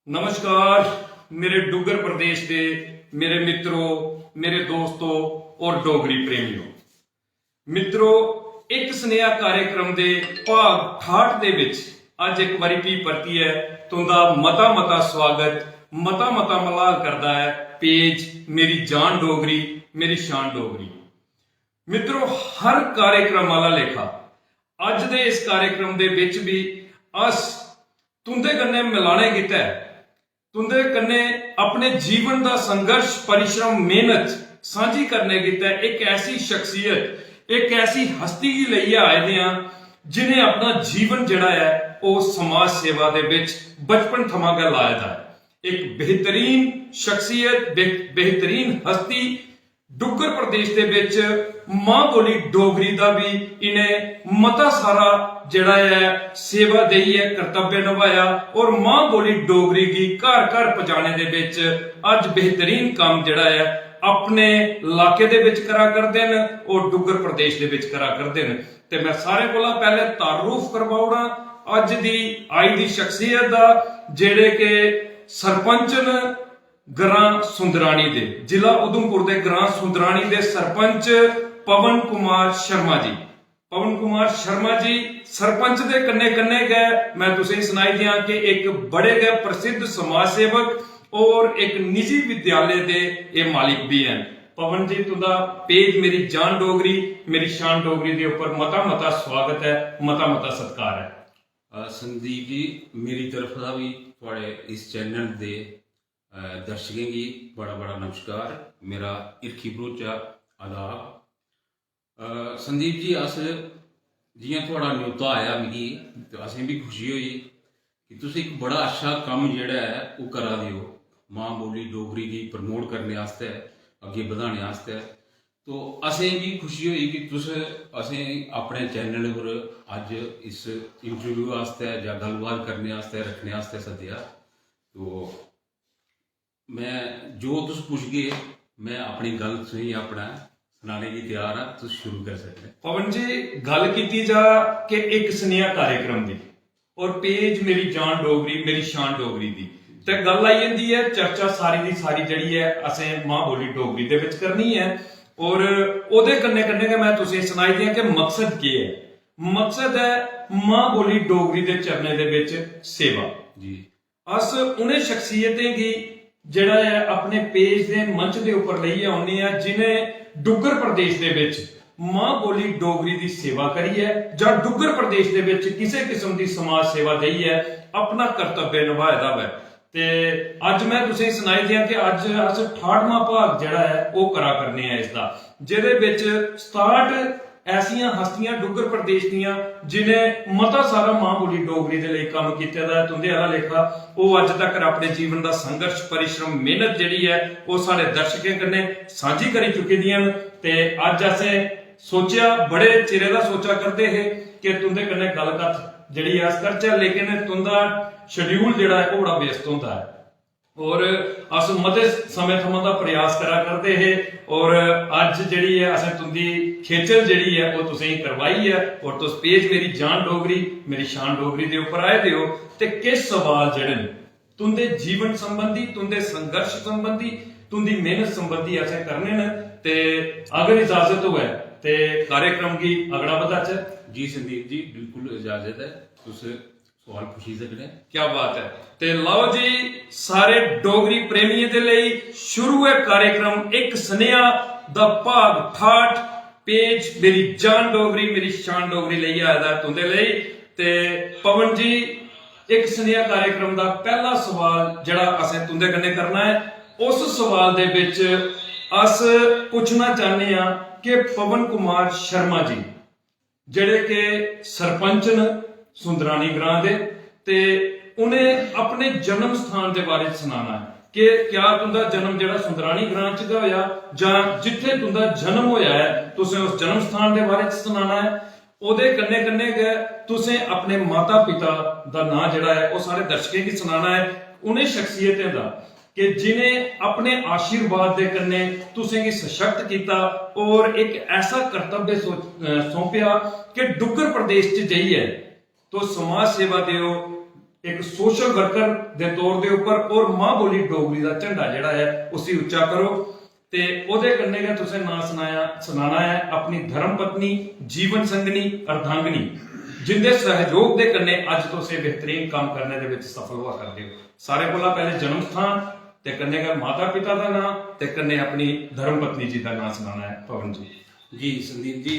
नमस्कार मेरे डुगर प्रदेश के मेरे मित्रों, मेरे दोस्तों और डोगरी प्रेमियों। मित्रों, एक स्नेहा कार्यक्रम के भाग 68 दे विच अज एक बारी भी परती है तुंदा मता मता स्वागत मता मता मलाल करता है पेज मेरी जान डोगरी मेरी शान डोगरी। मित्रों, हर कार्यक्रम वाला लेखा अज दे इस कार्यक्रम दे विच भी अस तुंदे कन्ने मिलाने कीता है, तुंदे कन्ने अपने जीवन का संघर्ष परिश्रम मेहनत साझी करने कीता है। एक ऐसी शख्सियत एक ऐसी हस्ती की लइए आए दे हां जिन्हें अपना जीवन जिहड़ा है वो समाज सेवा दे विच बचपन थमां गै लाया दा है। एक बेहतरीन शख्सियत बेहतरीन हस्ती डुगर प्रदेश दे विच मां बोली डोगरी दा भी इन्हें मता सारा जिहड़ा है सेवा देई है कर्तव्य निभाया और मां बोली डोगरी की घर घर पहुंचाने दे विच अज बेहतरीन काम जिहड़ा है अपने इलाके दे विच करा करदे न और डुगर प्रदेश दे विच करा करदे न। ते मैं सारे कोला पहले तारुफ करवाउणा अज दी आई दी शख्सियत दा जिहड़े के सरपंच न ग्रां सुंदरानी दे, जिला उधमपुर दे ग्रां सुंदरानी दे सरपंच पवन कुमार शर्मा जी। पवन कुमार शर्मा जी सरपंच दे कन्ने कन्ने गए मैं तुसें सुनाई दियां कि एक बड़े गए प्रसिद्ध समाज सेवक और एक निजी विद्यालय दे ये मालिक भी हैं। पवन जी, तुंदा पेज मेरी जान डोगरी मेरी शान डोगरी दे ऊपर मता मता स्वागत है, मता मता सत्कार है। संदीप जी, मेरी तरफ का भी थोड़े इस चैनल दे दर्शकें की बड़ा बड़ा नमस्कार, मेरा इरखी भरोचा आदाब। संदीप जी, अस जियां थोड़ा न्योता आया मिगी तो असें भी खुशी हुई कि तुस एक बड़ा अच्छा कम जेड़ा है वो करा दे हो मां बोली डोगरी की प्रमोट करने आस्ते अगे बढ़ाने आस्ते। तो असें भी खुशी हुई कि तुस असें अपने चैनल पर अज इस इंटरव्यू आस्ते या गलबात करने आस्ते रखने आस्ते सद्देआ। तो मैं जो तुस पुछगे मैं अपनी गल तुसें अपना सुनाने की तैयार हाँ, तुस शुरू कर सकते। पवन जी, गल की जा कि एक स्नेहा कार्यक्रम की और पेज मेरी जान डोगरी मेरी शान डोगरी दी ते गल आई जाती है चर्चा सारी दी सारी जड़ी है असें मां बोली डोगरी दे विच करनी है और ओदे कन्ने कन्ने के मैं तुसें सुनाई दियां कि मकसद की है। मकसद है मां बोली डोगरी दे चरणे दे विच सेवा जी। अस उन्हें शख्सियतें की जिहड़ा है अपने पेज दे मंच दे उपर लईए आउने आ जिन्हें डुगर प्रदेश दे विच मां बोली डोगरी दी सेवा करी है जां डुगर प्रदेश दे विच किसी किस्म की समाज सेवा दई है, अपना कर्तव्य निभाए दा है। ते अज मैं तुसें सुनाई दियां कि अज अस 68वां भाग जिहड़ा है वो करा करने आ इसदा, जिहदे विच 67 ऐसियां हस्तियां डुगर प्रदेश दियां जिन्हें मता सारा मां बोली डोगरी दे लई काम कीते दा है। तुंदे आला लेखा वो अज तक अपने जीवन का संघर्ष परिश्रम मेहनत जिहड़ी है वो सारे दर्शकें कन्ने साझी करी चुकी दियां न। ते अज असें सोचा बड़े चिरे दा सोचा करते है कि तुंदे कन्ने गलबात जिहड़ी अस करचै, लेकिन तुंदा शेड्यूल जिहड़ा है बड़ा व्यस्त होंदा है और अस मते समय थमां दा प्रयास करा करते हैं और अज जिहड़ी है असें तुंदी खेचल जिहड़ी है वो तुसें करवाई है और तुस पेज मेरी जान डोगरी मेरी शान डोगरी दे उपर आए दे हो। ते किस सवाल जिहड़े न तुंदे जीवन संबंधी तुंदे संघर्ष संबंधी तुंदी मेहनत संबंधी असें करने न। ते अगर इजाजत होए ते कार्यक्रम की अगड़ा बधाचै। जी संदीप जी, बिल्कुल इजाजत है, तुस सवाल पुछी सकदे। क्या बात है। ते लाओ जी, सारे डोगरी प्रेमियों के लिए शुरू है कार्यक्रम एक स्नेहा दा भाग 68 पेज मेरी जान डोगरी मेरी शान डोगरी लेइए आया दा तुंदे लेई। ते पवन जी, एक स्नेहा कार्यक्रम दा पहला सवाल जिहड़ा असें तुंदे कन्ने करना है उस सवाल दे विच अस पुछना चाहते हैं कि पवन कुमार शर्मा जी जिहड़े के सरपंच न सुंदरानी ग्रां दे, ते उन्हें अपने जन्म स्थान के बारे सुनाना है कि क्या तुंदा जन्म जिहड़ा सुंदरानी ग्रां च गया होया जां जिथे तुंदा जन्म होया है तुसें उस जन्म स्थान के बारे सुनाना है। ओदे कन्ने कन्ने गए तुसें अपने माता पिता दा नाम जिहड़ा है वो सारे दर्शकें की सुनाना है, उन्हें शख्सियतें दा कि जिन्हें अपने आशीर्वाद दे कन्ने तुसें गी सशक्त किया और एक ऐसा कर्तव्य सौंपया कि डुगर प्रदेश च जाइए तो समाज सेवा दिओ, ਇੱਕ ਸੋਸ਼ਲ ਵਰਕਰ ਦੇ ਤੌਰ ਦੇ ਉੱਪਰ ਔਰ ਮਾਂ ਬੋਲੀ ਡੋਗਰੀ ਦਾ ਝੰਡਾ ਜਿਹੜਾ ਹੈ ਉਸੇ ਉੱਚਾ ਕਰੋ ਤੇ ਉਹਦੇ ਕੰਨੇ ਦਾ ਤੁਸੀਂ ਨਾਂ ਸੁਣਾਣਾ ਹੈ ਆਪਣੀ ਧਰਮ ਪਤਨੀ ਜੀਵਨ ਸੰਗਣੀ ਅਰਧਾਂਗਣੀ ਜਿੰਦੇ ਸਹਿਯੋਗ ਦੇ ਕੰਨੇ ਅੱਜ ਤੁਸੀਂ ਬਿਹਤਰੀਨ ਕੰਮ ਕਰਨੇ ਦੇ ਵਿੱਚ ਸਫਲ ਹੋਆ ਕਰਦੇ ਹੋ। ਸਾਰੇ ਕੋਲੋਂ ਪਹਿਲੇ ਜਨਮ ਸਥਾਨ ਤੇ ਕੰਨੇ ਦਾ ਮਾਤਾ ਪਿਤਾ ਦਾ ਨਾਮ ਤੇ ਕੰਨੇ ਆਪਣੀ ਧਰਮ ਪਤਨੀ ਜੀ ਦਾ ਨਾਮ ਸੁਣਾਣਾ ਹੈ। ਪਵਨ ਜੀ ਜੀ ਸੰਦੀਪ ਜੀ,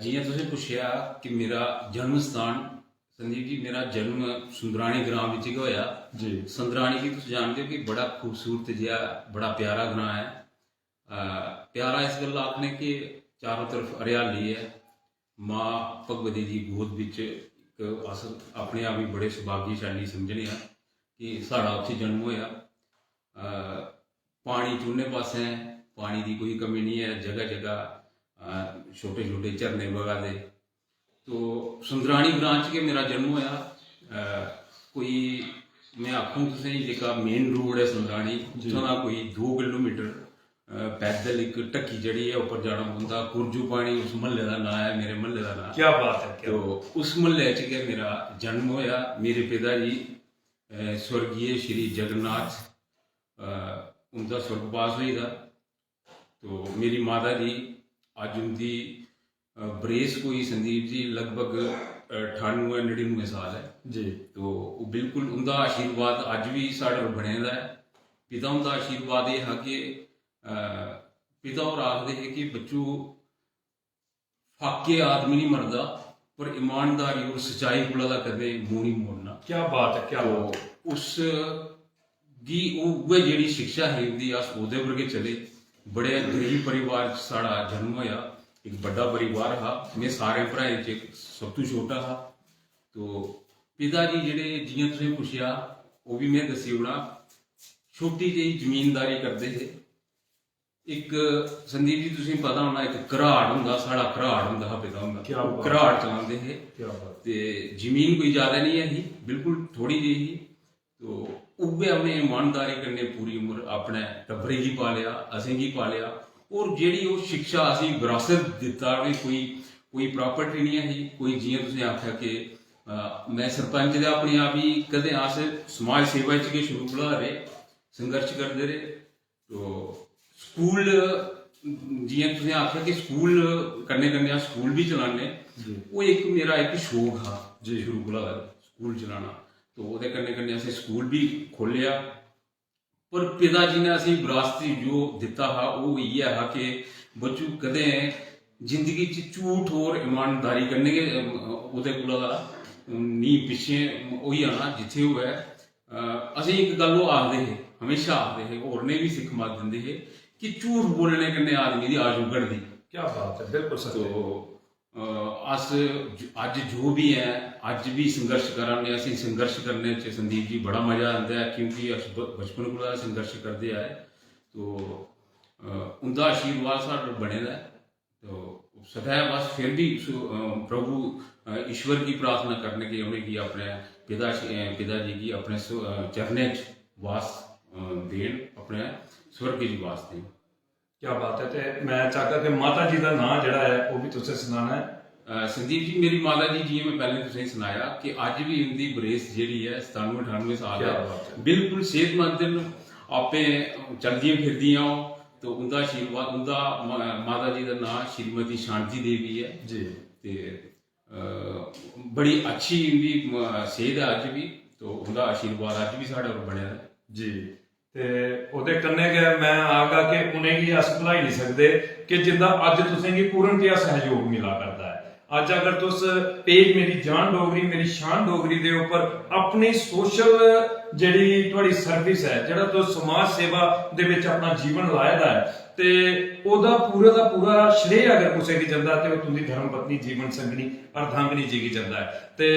ਜਿਵੇਂ ਤੁਸੀਂ ਪੁੱਛਿਆ ਕਿ ਮੇਰਾ ਜਨਮ ਸਥਾਨ, ਸੰਦੀਪ ਜੀ ਮੇਰਾ ਜਨਮ ਸੁੰਦਰਾਣੀ ਗ੍ਰਾਮ ਵਿੱਚ ਹੀ ਹੋਇਆ ਜੀ। ਸੁੰਦਰਾਣੀ ਕੀ ਤੁਸੀਂ ਜਾਣਦੇ ਹੋ ਕਿ ਬੜਾ ਖੂਬਸੂਰਤ ਜਿਹਾ ਬੜਾ ਪਿਆਰਾ ਗ੍ਰਾਮ ਹੈ। ਪਿਆਰਾ ਇਸ ਗੱਲ ਆਖਣੇ ਕਿ ਚਾरों तरफ हरियाली है। माँ भगवती जी गोद विच एक अस अपने आप ही बड़े सुभाग्यशाली समझने कि साड़ा उत्थे जन्म होया। पानी चूने पासे है, पानी की कोई कमी नहीं है, जगह जगह छोटे छोटे झरने बगा दे। तो सुंदराणी ब्रांच के मेरा जन्म होया। कोई मैं आखूँ तुसें जेका मेन रोड है सुंदराणी उत्थों दा कोई 2 किलोमीटर पैदल एक ढक्की जड़ी है ऊपर जाना पौंदा। कुरजू पानी उस महल्ले का नाम है, मेरे महल्ले का नाम। क्या बात है। तो उस महल्ले च गै मेरा जन्म होया। मेरे पिताजी स्वर्गीय श्री जगन्नाथ उनका स्वर्गवास होई दा। तो मेरी माता जी अज उनकी बरेस कोई संदीप जी लगभग 98-99 साल है जी। तो बिल्कुल उनका आशीर्वाद अज भी साढ़े बने दा है। पिता उनका आशीर्वाद यह है कि पिता और आखते हैं कि बच्चू फाके आदमी नहीं मरदा पर ईमानदारी और सच्चाई को कदे मुंह नहीं मोड़ना। क्या बात है। क्या बात है। उस दी वो जेड़ी शिक्षा है उनकी अस ओदे वर्गे चले। बड़े गरीब परिवार साड़ा जन्म होया। एक बड़ा परिवार हा। मैं सारे भराएं च सब तो छोटा हा। तो पिताजी जेड़े जियां तुसें पुछया वो भी मैं दसी ओड़ा। छोटी जी जमीनदारी करते थे। एक संदीप जी तुसें पता होना एक घराट हुंदा, साड़ा घराट हुंदा हा पिता हुंदा, घराट चलाते थे। ते जमीन कोई ज्यादा नहीं है, बिल्कुल थोड़ी जी ही। तो उ'ऐ उ'नें ईमानदारी कन्नै पूरी उम्र अपने टब्बरे गी पालिया, असें गी पालिया। और जेड़ी वो शिक्षा असें विरासत दित्ता उ'नें कोई प्रॉपर्टी नहीं है। कोई जियां तुसें आख्या कि मैं सरपंच दे अपने आप ही कदें अस समाज सेवा च गै शुरू कोला रेह्, संघर्ष करते रहे। तो स्कूल जियां तुसें आख्या कि स्कूल कन्नै कन्नै स्कूल भी चलाने, वो एक मेरा एक शौक हा शुरू कोला स्कूल चलाना। तो ओहदे कन्नै कन्नै असें स्कूल भी खोलिया। पर पिताजी ने असें विरासती जो दिता हा वो इयै हा कि बच्चू कदें जिंदगी च झूठ और ईमानदारी कन्नै गै ओहदे कोला नी पिछे होई जाना जित्थे होऐ। असें एक गल ओह् आखदे हे, हमेशा आखदे हे, होर ने भी सिक्ख मत दिंदे हे कि झूठ बोलने कन्नै आदमी दी आयु घटदी। क्या बात है। बिल्कुल सच। तो अस अज जो भी है अज भी संघर्ष कराने। असें संघर्ष करने च संदीप जी बड़ा मजा आता है क्योंकि अस बचपन कोला संघर्ष करते आए। तो उनका आशीर्वाद साढ़े बने दा है। तो सदैव बस फिर भी प्रभु ईश्वर की प्रार्थना करने की उन्हें अपने पिताजी की अपने चरणे च वास देन, अपने स्वर्ग की वास देन। क्या बात है। ते मैं चाहता कि माता जी का नाम जड़ा है वो भी तुझे सुनाना है। संदीप जी मेरी माता जी जी मैं पहले तुझे सुनाया कि अज भी उनकी बरेस जी है 97-98 साल है। बिल्कुल सेहतमंद न, आपे चलदियां फिरदियां। तो उनका आशीर्वाद, उनका माता जी का नाम श्रीमती शांति देवी है जी। ते बड़ी अच्छी उनकी सेहत है अज भी। तो उनका आशीर्वाद अज भी साढ़े पर बने जी। ते ओदे कन्ने गै मैं आगा कि उन्हें गी अस भुलाई नहीं सकते कि जिंदा अज तुसें गी पूर्ण जिहा सहयोग मिला करदा है। अज अगर तुस पेज मेरी जान डोगरी मेरी शान डोगरी दे उपर अपनी सोशल जेह्ड़ी तुहाड़ी सर्विस है, जेह्ड़ा तुस समाज सेवा दे विच अपना जीवन लाए दा है, ते ओदा पूरा दा पूरा श्रेय अगर कुसै गी जंदा ते ओह तुंदी धर्म पत्नी जीवन संगनी अर्धांगनी जी गी जंदा है। ते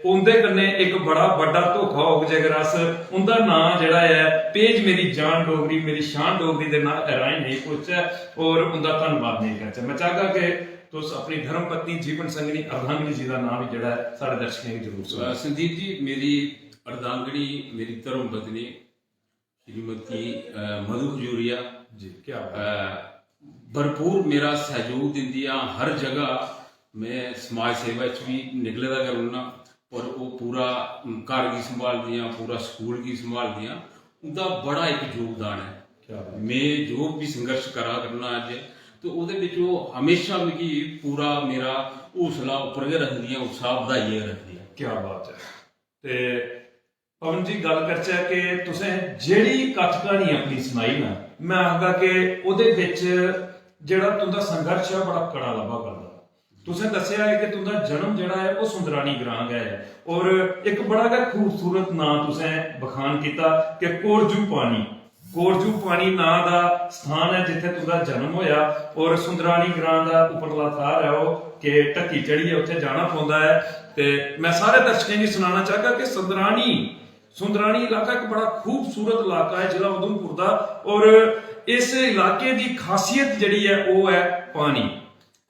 उंदे कन्नै एक बड़ा बड्डा धोखा होग जेकर अस उंदा नाम जेह्ड़ा है पेज मेरी जान डोगरी मेरी शान डोगरी दे नाम राहें नहीं पुछचै और उंदा धन्नवाद नहीं करचै। मैं चाहगा कि तुस अपनी धर्म पत्नी जीवन संगनी अर्धांगनी जी का नाम भी जेह्ड़ा है साढ़े दर्शकें गी जरूर सुनाओ। संदीप जी मेरी अर्धांगनी मेरी धर्म पत्नी श्रीमती मधु खजूरिया जी। क्या भरपूर मेरा सहयोग दिंदी आ हर जगह। मैं समाज सेवा च भी निकले दा करूना। और वो पूरा घर की संभालदियां, पूरा स्कूल की संभालदियां, उनका बड़ा एक योगदान है। क्या बात। मैं जो भी संघर्ष करा करना अज तो ਉਹਦੇ ਵਿੱਚ ਉਹ हमेशा मिगी पूरा मेरा हौसला उपर गै रखदियां, उत्साह ਵਧਾਈਏ रखदियां। क्या बात है। ते पवन जी गल करचै कि तुसें जेह्ड़ी कथ कहानी अपनी सुनाई ना, मैं आखगा कि ਉਹਦੇ ਵਿੱਚ ਜਿਹੜਾ तुंदा संघर्ष है बड़ा कड़ा लब्भा करदा। तुसें दस्सेआ है कि तुंदा जन्म जेह्ड़ा है वो सुंदरानी ग्रां गै है और एक बड़ा गै खूबसूरत नां तुसें बखान कीता कि कोरजू पानी। कोरजू पानी नां दा स्थान है जिथे तुंदा जन्म होया और सुंदरानी ग्रां दा उपरला थार है वो कि ढक्की चढ़िए उत्थे जाना पौंदा है। ते मैं सारे दर्शकों गी सुनाना चाहगा कि सुंदरानी इलाका एक बड़ा खूबसूरत इलाका है जिला उधमपुर दा और इस इलाके की खासियत जिहड़ी है वो है पानी।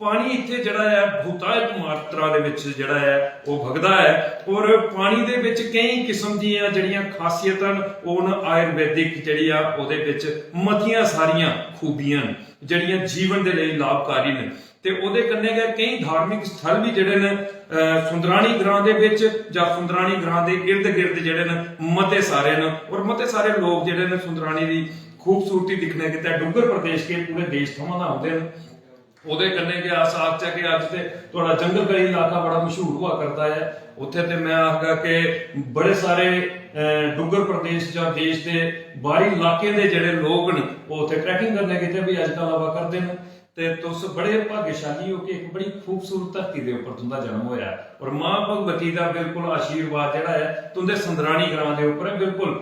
पानी इत्थे जिहड़ा है बहुतायत मात्रा दे विच जिहड़ा है वो भगदा है और पानी दे विच कई किस्म दीयां जिहड़ियां खासियतां ओन आयुर्वैदिक जिहड़ी आ ओहदे विच मतियां सारियां खूबियां जिहड़ियां जीवन दे लई लाभकारी ने। ते ओहदे कन्नै गै कई धार्मिक स्थल भी जिहड़े ने सुंदरानी ग्रां दे विच जां सुंदरानी ग्रां दे इर्द गिर्द जिहड़े ने मते सारे ने और मते सारे लोग जिहड़े ने सुंदरानी दी खूबसूरती दिखने गित्ते डुग्गर प्रदेश के पूरे देश थमां दा आउंदे ने। ਉਹਦੇ ਕੰਨੇ ਕਿ ਆਸ ਆਖਿਆ ਕਿ ਅੱਜ ਤੇ ਤੁਹਾਡਾ ਜੰਗਲ ਗਲੀ ਇਲਾਕਾ ਬੜਾ ਮਸ਼ਹੂਰ ਹੁਆ ਕਰਦਾ ਹੈ। ਉੱਥੇ ਤੇ ਮੈਂ ਆਖਗਾ ਕਿ ਬੜੇ ਸਾਰੇ ਡੁੱਗਰ ਪ੍ਰਦੇਸ਼ ਜਾਂ ਦੇਸ਼ ਦੇ ਬਾਹਰੀ ਇਲਾਕੇ ਦੇ ਜਿਹੜੇ ਲੋਕ ਨੇ ਉਹ ਉੱਥੇ ਟਰੈਕਿੰਗ ਕਰਨੇ ਕਿਤੇ ਵੀ ਅੱਜ ਕੱਲ੍ਹ ਆਵਾ ਕਰਦੇ ਨੇ। ਤੇ ਤੁਸ ਬੜੇ ਭਾਗਸ਼ਾਲੀ ਹੋ ਕਿ ਇੱਕ ਬੜੀ ਖੂਬਸੂਰਤ ਧਰਤੀ ਦੇ ਉੱਪਰ ਤੁੰਦਾ ਜਨਮ ਹੋਇਆ ਔਰ ਮਾਂ ਭਗਵਤੀ ਦਾ ਬਿਲਕੁਲ ਆਸ਼ੀਰਵਾਦ ਜਿਹੜਾ ਹੈ ਤੁੰਦੇ ਸੁੰਦਰਾਣੀ ਗ੍ਰਾਂ ਦੇ ਉੱਪਰ ਹੈ। ਬਿਲਕੁਲ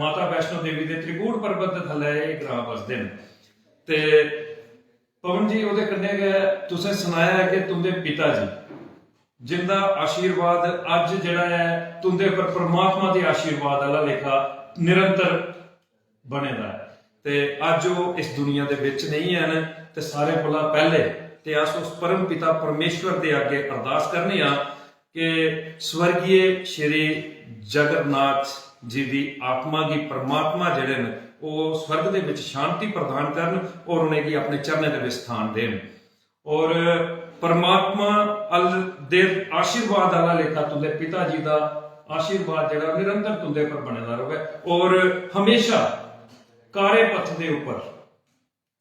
ਮਾਤਾ ਵੈਸ਼ਨੋ ਦੇਵੀ ਦੇ ਤ੍ਰਿਕੂਟ ਪਰਬਤ ਦੇ ਥੱਲੇ ਇਹ ਗ੍ਰਾਂ ਵਸਦੇ ਨੇ। ਤੇ पवन जी ਉਹਦੇ ਕੰਨੇ ਗਏ ਤੁਸੀਂ ਸੁਣਾਇਆ ਹੈ ਕਿ ਤੁੰਦੇ ਪਿਤਾ ਜੀ ਜਿੰਦਾ ਆਸ਼ੀਰਵਾਦ ਅੱਜ ਜਿਹੜਾ ਹੈ ਤੁੰਦੇ ਪਰ ਪਰਮਾਤਮਾ ਦੇ ਆਸ਼ੀਰਵਾਦ ਵਾਲਾ ਲੇਖਾ ਨਿਰੰਤਰ ਬਣੇਦਾ ਹੈ ਤੇ ਅੱਜ ਉਹ ਇਸ ਦੁਨੀਆ ਦੇ ਵਿੱਚ ਨਹੀਂ ਹਨ ਤੇ ਸਾਰੇ ਕੋਲੋਂ ਪਹਿਲੇ ਤੇ ਅਸ ਉਸ ਪਰਮ ਪਿਤਾ ਪਰਮੇਸ਼ਵਰ ਦੇ ਅੱਗੇ ਅਰਦਾਸ ਕਰਨੇ ਆ ਕਿ ਸਵਰਗੀय ਸ਼੍ਰੀ ਜਗन्नाथ जी ਦੀ ਆਤਮਾ ਦੀ ਪਰਮਾਤਮਾ ਜਿਹੜੇ ਨੇ ਉਹ स्वर्ग ਦੇ ਵਿੱਚ शांति प्रदान ਕਰਨ और उन्हें की अपने चरणों ਦੇ ਵਿੱਚ ਸਥਾਨ ਦੇਣ और परमात्मा ਦੇ आशीर्वाद वाला लेखा तुंदे पिता जी ਦਾ आशीर्वाद ਜਿਹੜਾ निरंतर तुंदे पर ਬਣਦਾ ਰਹੇ और हमेशा कारे पथ ਦੇ ਉੱਪਰ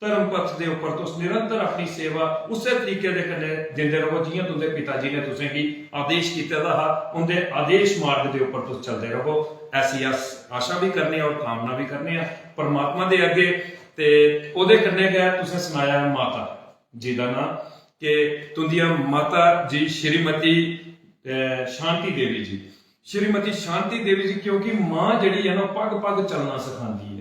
धर्म पथ के उपर तुस निरंतर अपनी सेवा उस तरीके दे कन्नै दिंदे रहो जियां तुंदे पिता जी ने तुसें की आदेश किया था उनके आदेश मार्ग के उपर तुस चलते रहो। ऐसी आशा भी करने और कामना भी करने परमात्मा दे अगे। ते ओदे कन्नै गै तुसें सुनाया माता जी का नाम कि तुंदियां माता जी श्रीमती शांति देवी जी। श्रीमती शांति देवी जी क्योंकि मां जिहड़ी है ना पग पग चलना सिखांदी है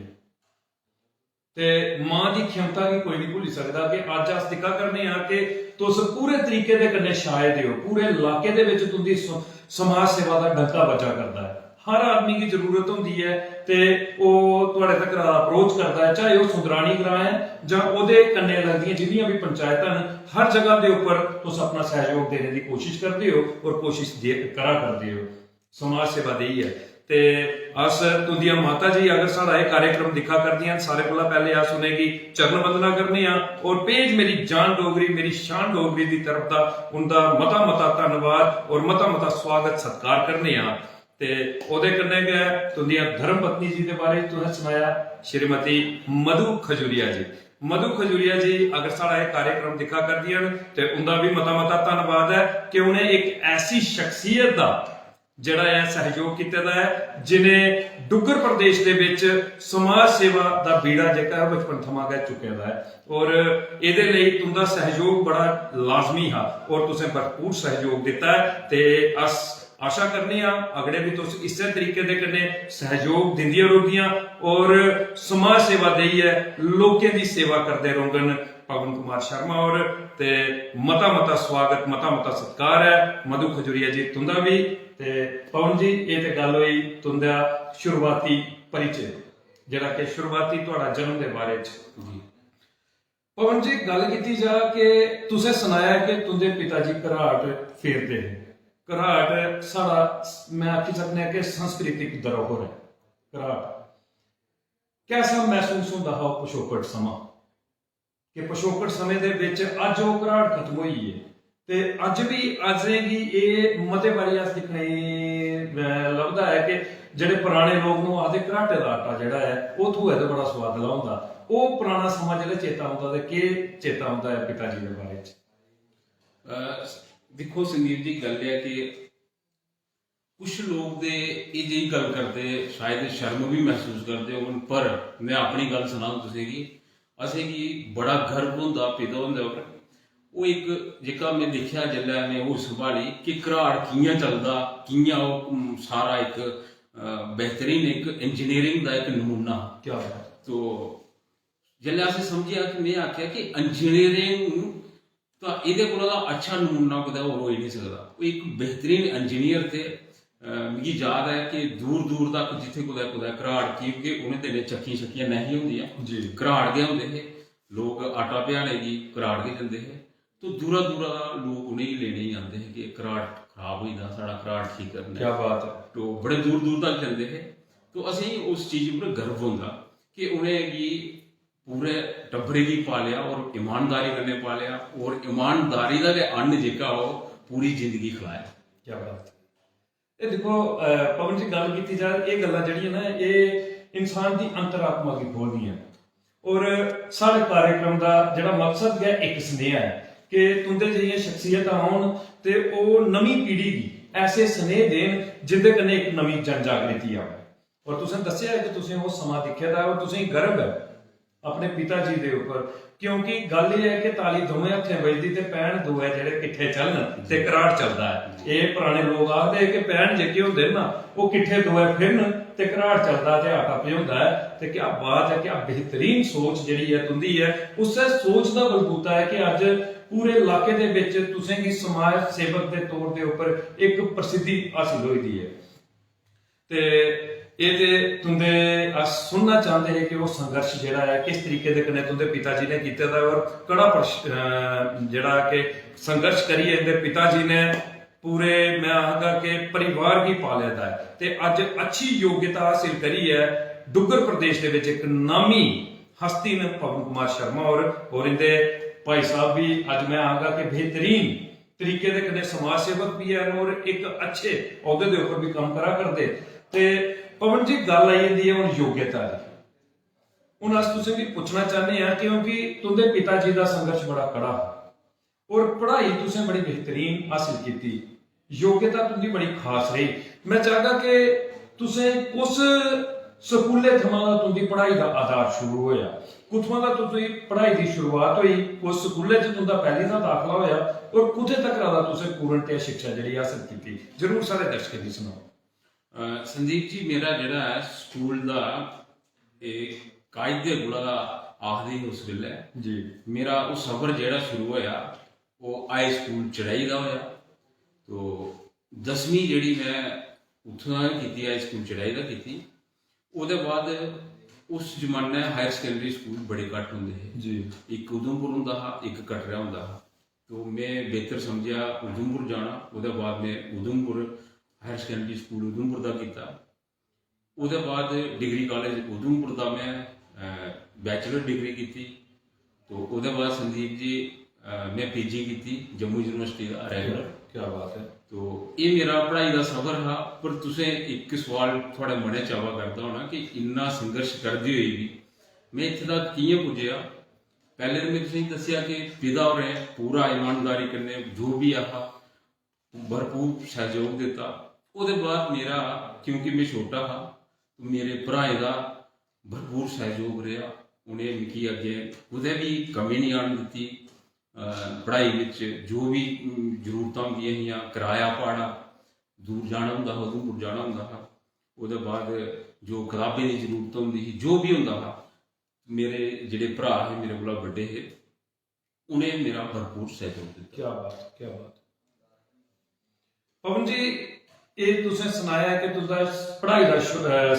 ते मां की क्षमता की कोई नहीं भुल सकता कि अज अस दिक्खा करने कि तुस पूरे तरीके दे कन्नै शायद हो पूरे इलाके दे विच तुंदी समाज सेवा का डंका बजा करता है। हर आदमी की जरूरत होंदी है ते ओह तुहाडे तक अप्रोच करता है चाहे वह सुंदरानी ग्रां है जां ओहदे कन्नै लगदियां जिन्नियां भी पंचायतां ने हर जगह के उपर तुस अपना सहयोग देने की कोशिश करते हो और कोशिश करा करते हो समाज सेवा दी है। ते अस तुंदियां माता जी अगर साड़ा ये कार्यक्रम दिखा करदियां सारे कोला पहले अस उनेंगी चरण वंदना करने और पेज मेरी जान डोगरी मेरी शान डोगरी की तरफ दा उनका मता मता धन्नवाद और मता मता स्वागत सत्कार करने ते ओदे कन्नै गै तुंदियां धर्म पत्नी जी के बारे तुसें सुनाया श्रीमती मधु खजूरिया जी। मधु खजूरिया जी अगर साड़ा ये कार्यक्रम दिखा करदियां ते उनका भी मता मता धन्नवाद है कि उन्हें एक ऐसी शख्सियत का जिहड़ा है सहयोग किया है जिन्हें डुग्गर प्रदेश के विच समाज सेवा का बीड़ा जिहड़ा बचपन थमां गै चुकिया है और इहदे लई तुंदा सहयोग बड़ा लाजमी है और तुसें भरपूर सहयोग दिता है। ते अस आशा करने अगड़े भी तुस इस तरीके दे कन्नै सहयोग दिंदियां रौहगियां और समाज सेवा देइयै लोकें दी सेवा करते रौहगन। पवन कुमार शर्मा और ते मता मता स्वागत मता मता सत्कार है मधु खजूरिया जी तुंदा भी। ते पवन जी ये ते गल हुई तुंदा शुरुआती परिचय जिहड़ा कि शुरुआती तुहाडा जन्म के बारे च। पवन जी गल की जा कि तुसें सुनाया कि तुंदे पिता जी घराट फेरते हैं। घराट साड़ा मैं आखी सकने कि सांस्कृतिक धरोहर है। घराट कैसा महसूस होंदा है पिछोकड़ समा कि पिछोकड़ समय दे विच अज वो घराट खत्म हुई है ਤੇ ਅੱਜ ਵੀ ਇਹ ਮਤੇ ਵਾਰੀ ਅਸ ਦਿਖਣੇ ਲੱਭਦਾ ਹੈ ਕਿ ਜਿਹੜੇ ਪੁਰਾਣੇ ਲੋਕ ਨੂੰ ਆਦੇ ਘਰਾਟੇ ਦਾ ਆਟਾ ਜਿਹੜਾ ਹੈ ਉਹ ਥੂਏ ਤੇ ਬੜਾ ਸਵਾਦਲਾ ਹੁੰਦਾ। ਉਹ ਪੁਰਾਣਾ ਸਮਾਂ ਜਿਹੜਾ ਚੇਤਾ ਆਉਂਦਾ ਤੇ ਕੀ ਚੇਤਾ ਆਉਂਦਾ ਹੈ ਪਿਤਾ ਜੀ ਦੇ ਬਾਰੇ ਚ? ਦੇਖੋ ਸੰਦੀਪ ਜੀ, ਗੱਲ ਇਹ ਹੈ ਕਿ ਕੁਝ ਲੋਕ ਦੇ ਇਹ ਜਿਹੀ ਗੱਲ ਕਰਦੇ ਸ਼ਾਇਦ ਸ਼ਰਮ ਵੀ ਮਹਿਸੂਸ ਕਰਦੇ ਹੋਣ, ਪਰ ਮੈਂ ਆਪਣੀ ਗੱਲ ਸੁਣਾਉਂ ਤੁਸੀਂ ਕਿ ਅਸੀਂ ਕਿ ਬੜਾ ਗਰव ਹੁੰਦਾ ਪਿਤਾ ਹੁੰਦੇ ਉੱਪਰ। ਉਹ ਇੱਕ जेका मैं देखा जिल्लै मैं वो संभाली कि घराड़ कि'यां चलदा, कि'यां वो सारा एक बेहतरीन एक इंजीनियरिंग का एक नमूना। क्या है? तो जिल्लै असें समझिया कि मैं आख्या कि इंजीनियरिंग तो एह्दे कोला अच्छा नमूना कुदै होर होई नहीं सकदा। वो एक बेहतरीन इंजीनियर थे। मिगी याद है कि दूर दूर तक जिथे कुदै कुदै घराड़, क्योंकि उ'नें दिनें चक्कियां शक्कियां नहीं होंदियां, घराड़ गै होंदे हे, लोग आटा पिहाने गी घराड़ गै जंदे हे। तो दूरा दूरा लोग उन्हें लेने ही आते हैं कि घराड़ खराब हुई दा, साढ़ा घराड़ ठीक करना। क्या बात है। तो बड़े दूर दूर तक जाते हैं। तो असें उस चीज़ पर गर्व होंदा कि उन्हें गी पूरे टब्बरे गी पालिया और ईमानदारी कन्नै पालिया, और ईमानदारी का अन्न जेका वो पूरी जिंदगी खिलाया। क्या बात है। ये देखो पवन जी, गल की जाए ये गल्लां जेहड़ियां ना ये इंसान की अंतरात्मा की खोलदियां, और सारे कार्यक्रम का जिहड़ा मकसद है एक स्नेह है कि तुंदे जिहियां शख्सियत आउण ते ओह नवीं पीढ़ी गी ऐसे स्नेह देन जिंदे कन्नै एक नवीं जन जागृति आवे। और तुसें दस्सिया है कि तुसें वो समा दिक्खे दा, और तुसें गर्व है अपने पिता जी दे उपर, क्योंकि गल ये है कि ताली दोवें हत्थें बजदी ते पैण दोए जेहड़े किट्ठे चलन ते घराड़ चलदा है। ये पुराने लोग आखदे कि पैण जेह्के हुंदे ना वो किट्ठे दोए फिरन ते घराड़ चलदा ते आटा पियोंदा है। ते क्या बात है, क्या बेहतरीन सोच जिहड़ी है तुंदी है। उस सोच दा बलबूता है कि अज पूरे इलाके दे विच तुसें गी समाज सेवक दे तौर दे उपर एक प्रसिद्धि हासिल होई दी है। ते ये ते तुंदे अस सुनना चाहते हैं कि वो संघर्ष जिहड़ा है किस तरीके दे कन्नै तुंदे पिताजी ने कीते दा, और कड़ा जिहड़ा कि संघर्ष करिए इंदे पिताजी ने पूरे मैं आखगा कि परिवार की पालिया दा है। ते अज अच्छी योग्यता हासिल करी है डुग्गर प्रदेश दे विच एक नामी हस्ती ने पवन कुमार शर्मा, और इंदे भाई साहब भी अज मैं आखगा कि बेहतरीन तरीके दे कन्नै समाज सेवक भी है और एक अच्छे अहुदे दे उपर भी काम करा करदे। ते पवन जी, गल आई जाती है हुण योग्यता दी। हुण अस तुसें भी पुछना चाहते हैं क्योंकि तुंदे पिताजी का संघर्ष बड़ा कड़ा और पढ़ाई तुसें बड़ी बेहतरीन हासिल की, योग्यता तुंदी बड़ी खास रही। मैं चाहगा कि तुसें उस स्कूले थमां तुंदी पढ़ाई का आधार शुरू होया, कुत्थुआं दा तुंदी पढ़ाई की शुरुआत हुई, उस स्कूले च तुंदा पहली दा दाखला होया, और कुत्थे तक दा तुसें पूर्णतया शिक्षा जिहड़ी हासिल की, जरूर सारे दर्शकें दी सुनाओ। संदीप जी, मेरा जिहड़ा है स्कूल दा एक कायदे गुड़ा आखदी उस वेले जी, मेरा वो सफर जिहड़ा शुरू होया वो हाई स्कूल चढ़ाई दा होया। तो 10वीं जिहड़ी मैं उत्थों कीती, हाई स्कूल चढ़ाई दा कीती। ਉਹਦੇ बाद उस जमाने हायर सकैंडरी स्कूल बड़े घट होंगे जी, एक उधमपुर होंदा हा, एक कटरा होंदा हा। तो मैं बेहतर समझिया उधमपुर जाना। उसके बाद मैं Udhampur higher secondary school Udhampur का किया। उसके बाद डिग्री कॉलेज उधमपुर का मैं बैचलर डिग्री की। तो उसके बाद संदीप जी मैं पीजी की जम्मू यूनिवर्सिटी का रेगुलर। क्या बात है। तो ये मेरा पढ़ाई का सफर था। पर तुसें एक सवाल थोड़े मने चावा करता होना कि इन्ना संघर्ष करते हुए भी मैं इत्थे तक कि'यां पुज्जिया। पहले तो मैं तुसें दस्सिया कि पिता होरें पूरा ईमानदारी कन्नै जो भी आहा भरपूर सहयोग दिता। उसके बाद मेरा, क्योंकि मैं छोटा था, तो मेरे भराएं का भरपूर सहयोग रहा। उन्हें मिगी अगे कुदै भी कमी नहीं आने दी। पढ़ाई विच जो भी जरूरतां होंदियां हियां, किराया भाड़ा, दूर जाना होंदा हा, उधमपुर जाना होंदा हा। उसके बाद जो किताबें की जरूरत होंदी ही, जो भी होंदा हा, मेरे जिहड़े भरा हे मेरे कोला बड्डे हे, उन्हें मेरा भरपूर सहयोग दिता। क्या बात, क्या बात। पवन जी, ये तुसें सुनाया कि तुंदा पढ़ाई का